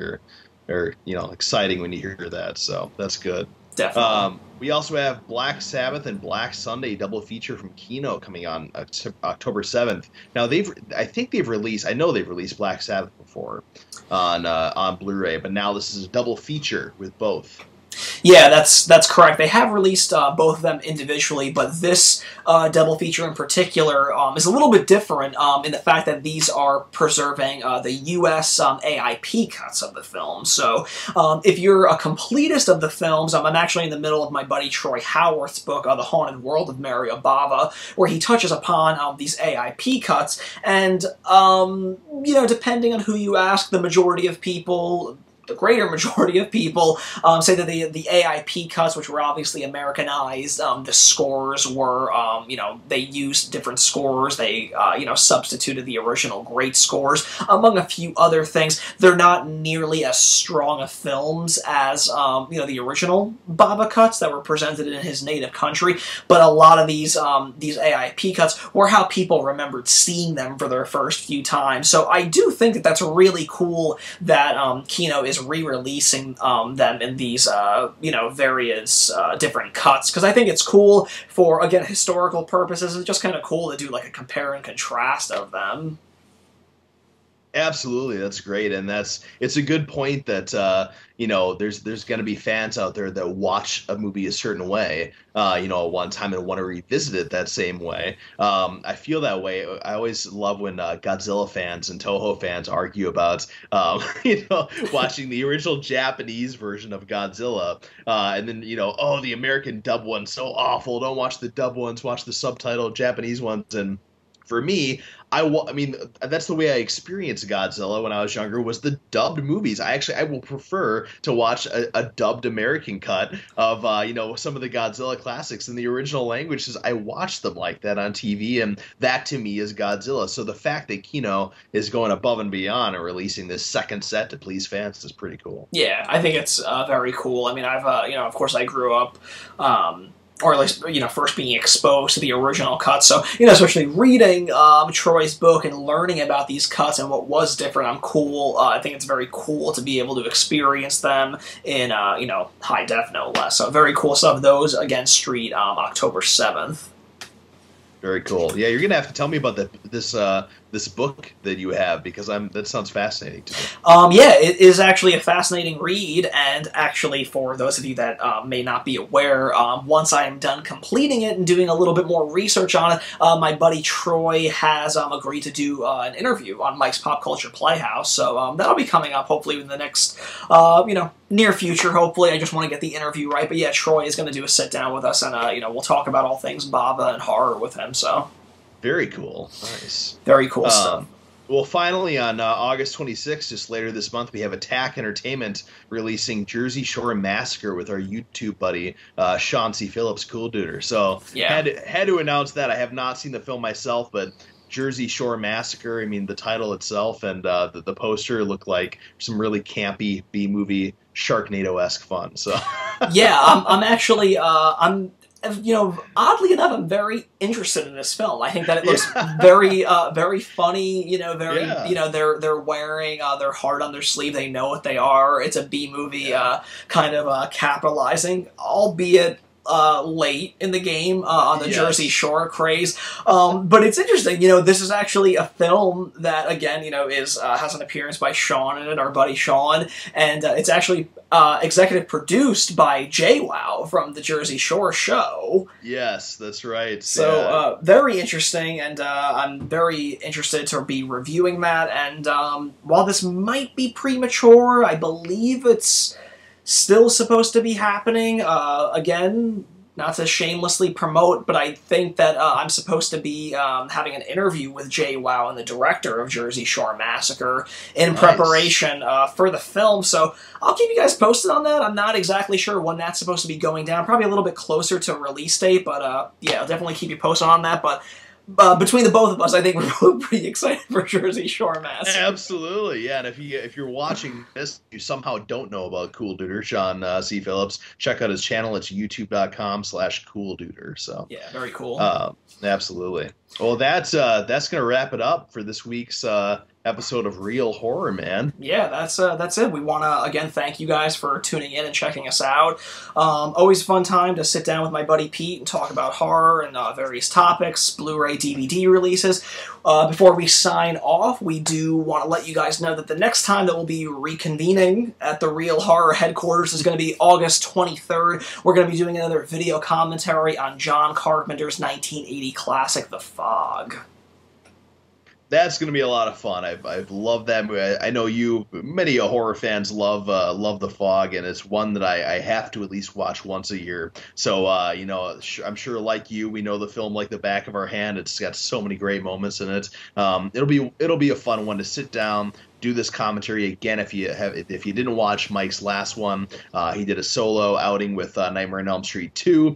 are exciting when you hear that, so that's good. Definitely. We also have Black Sabbath and Black Sunday double feature from Kino coming on October 7th. Now I know they've released Black Sabbath before on Blu-ray, but now this is a double feature with both. Yeah, that's correct. They have released both of them individually, but this double feature in particular is a little bit different in the fact that these are preserving the U.S. AIP cuts of the film. So if you're a completist of the films, I'm actually in the middle of my buddy Troy Howarth's book, The Haunted World of Mario Bava, where he touches upon these AIP cuts, and depending on who you ask, the majority of people, the greater majority of people say that the AIP cuts, which were obviously Americanized, the scores were, they used different scores. They, substituted the original great scores, among a few other things. They're not nearly as strong of films as, the original Bava cuts that were presented in his native country. But a lot of these AIP cuts were how people remembered seeing them for their first few times. So I do think that that's really cool that Kino is re-releasing them in these, various different cuts, because I think it's cool for, again, historical purposes. It's just kind of cool to do a compare and contrast of them. Absolutely, that's great, and it's a good point that there's going to be fans out there that watch a movie a certain way, one time and want to revisit it that same way. I feel that way. I always love when Godzilla fans and Toho fans argue about watching the original Japanese version of Godzilla, and then the American dub one's so awful. Don't watch the dub ones. Watch the subtitled Japanese ones. And for me, that's the way I experienced Godzilla when I was younger, was the dubbed movies. I will prefer to watch a dubbed American cut of, some of the Godzilla classics in the original languages. I watched them like that on TV, and that to me is Godzilla. So the fact that Kino is going above and beyond and releasing this second set to please fans is pretty cool. Yeah, I think it's very cool. I've, of course I grew up, or at least, first being exposed to the original cuts. So, especially reading Troy's book and learning about these cuts and what was different, I think it's very cool to be able to experience them in, high def, no less. So very cool stuff. Those, again, street October 7th. Very cool. Yeah, you're gonna have to tell me about this book that you have, because that sounds fascinating to me. Yeah, it is actually a fascinating read, and actually, for those of you that may not be aware, once I am done completing it and doing a little bit more research on it, my buddy Troy has agreed to do an interview on Mike's Pop Culture Playhouse, so that'll be coming up hopefully in the next, near future, hopefully. I just want to get the interview right, but yeah, Troy is going to do a sit-down with us, and, we'll talk about all things Bava and horror with him, so... Very cool. Nice. Very cool stuff. Well, finally, on August 26th, just later this month, we have Attack Entertainment releasing Jersey Shore Massacre with our YouTube buddy, Sean C. Phillips, Cool Duder. So, yeah. had to announce that. I have not seen the film myself, but Jersey Shore Massacre, I mean, the title itself and the poster look like some really campy B-movie Sharknado-esque fun. So, yeah, I'm actually, oddly enough, I'm very interested in this film. I think that it looks very funny. They're wearing their heart on their sleeve. They know what they are. It's a B movie, kind of capitalizing, albeit late in the game on the Jersey Shore craze. But it's interesting. This is actually a film that, again, has an appearance by Sean in it, our buddy Sean, and it's actually executive produced by JWoww from the Jersey Shore show. Yes, that's right. So very interesting, and I'm very interested to be reviewing that. And while this might be premature, I believe it's still supposed to be happening. Again, not to shamelessly promote, but I think that I'm supposed to be having an interview with JWoww and the director of Jersey Shore Massacre in preparation for the film, so I'll keep you guys posted on that. I'm not exactly sure when that's supposed to be going down, probably a little bit closer to release date, but yeah, I'll definitely keep you posted on that, but between the both of us, I think we're both pretty excited for Jersey Shore Massacre. Absolutely, yeah. And if you're watching this, you somehow don't know about Cool Duder, Sean C. Phillips, check out his channel. It's youtube.com/CoolDuder. So yeah, very cool. Absolutely. Well, that's gonna wrap it up for this week's episode of Real Horror, man. Yeah, that's it. We want to, again, thank you guys for tuning in and checking us out. Always a fun time to sit down with my buddy Pete and talk about horror and various topics, Blu-ray, DVD releases. Before we sign off, we do want to let you guys know that the next time that we'll be reconvening at the Real Horror headquarters is going to be August 23rd. We're going to be doing another video commentary on John Carpenter's 1980 classic, The Fog. That's going to be a lot of fun. I've loved that movie. I know many horror fans love The Fog, and it's one that I have to at least watch once a year. So, I'm sure like you, we know the film like the back of our hand. It's got so many great moments in it. It'll be a fun one to sit down, do this commentary again. If you didn't watch Mike's last one, he did a solo outing with Nightmare on Elm Street 2.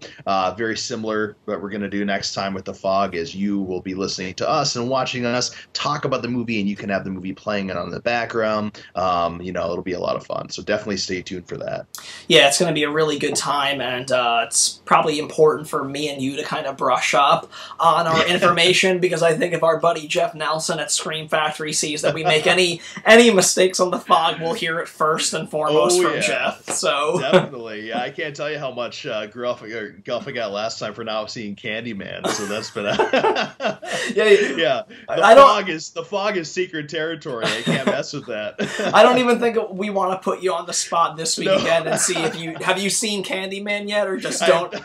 Very similar. What we're going to do next time with The Fog is you will be listening to us and watching us talk about the movie, and you can have the movie playing it on the background. It'll be a lot of fun. So definitely stay tuned for that. Yeah, it's going to be a really good time, and it's probably important for me and you to kind of brush up on our information, because I think if our buddy Jeff Nelson at Scream Factory sees that we make any mistakes on The Fog, we'll hear it first and foremost from Jeff. So definitely, yeah. I can't tell you how much guff I got last time for not seeing Candyman. So that's been yeah. The Fog is secret territory. I can't mess with that. I don't even think we want to put you on the spot this week again and see if you seen Candyman yet, or just don't.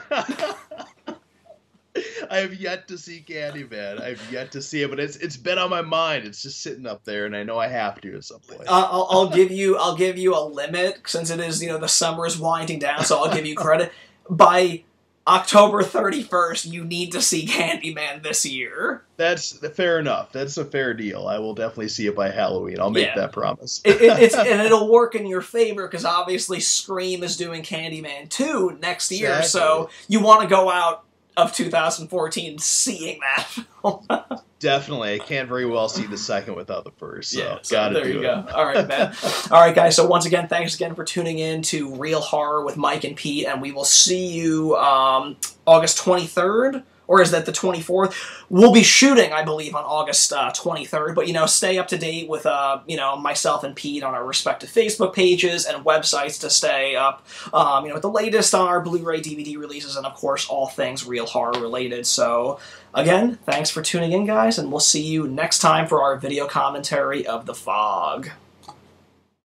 I have yet to see Candyman. I've yet to see it, but it's been on my mind. It's just sitting up there, and I know I have to at some point. I'll give you a limit, since it is, the summer is winding down. So I'll give you credit. By October 31st, you need to see Candyman this year. That's fair enough. That's a fair deal. I will definitely see it by Halloween. I'll make that promise. And it'll work in your favor, because obviously Scream is doing Candyman 2 next year. Exactly. So you want to go out of 2014 seeing that film. Definitely. I can't very well see the second without the first. So, yeah, so gotta there do you it. go. All right, man. All right, guys. So once again, thanks again for tuning in to Real Horror with Mike and Pete, and we will see you August 23rd. Or is that the 24th? We'll be shooting, I believe, on August 23rd. But, stay up to date with, myself and Pete on our respective Facebook pages and websites to stay up, with the latest on our Blu-ray DVD releases and, of course, all things Real Horror related. So, again, thanks for tuning in, guys, and we'll see you next time for our video commentary of The Fog.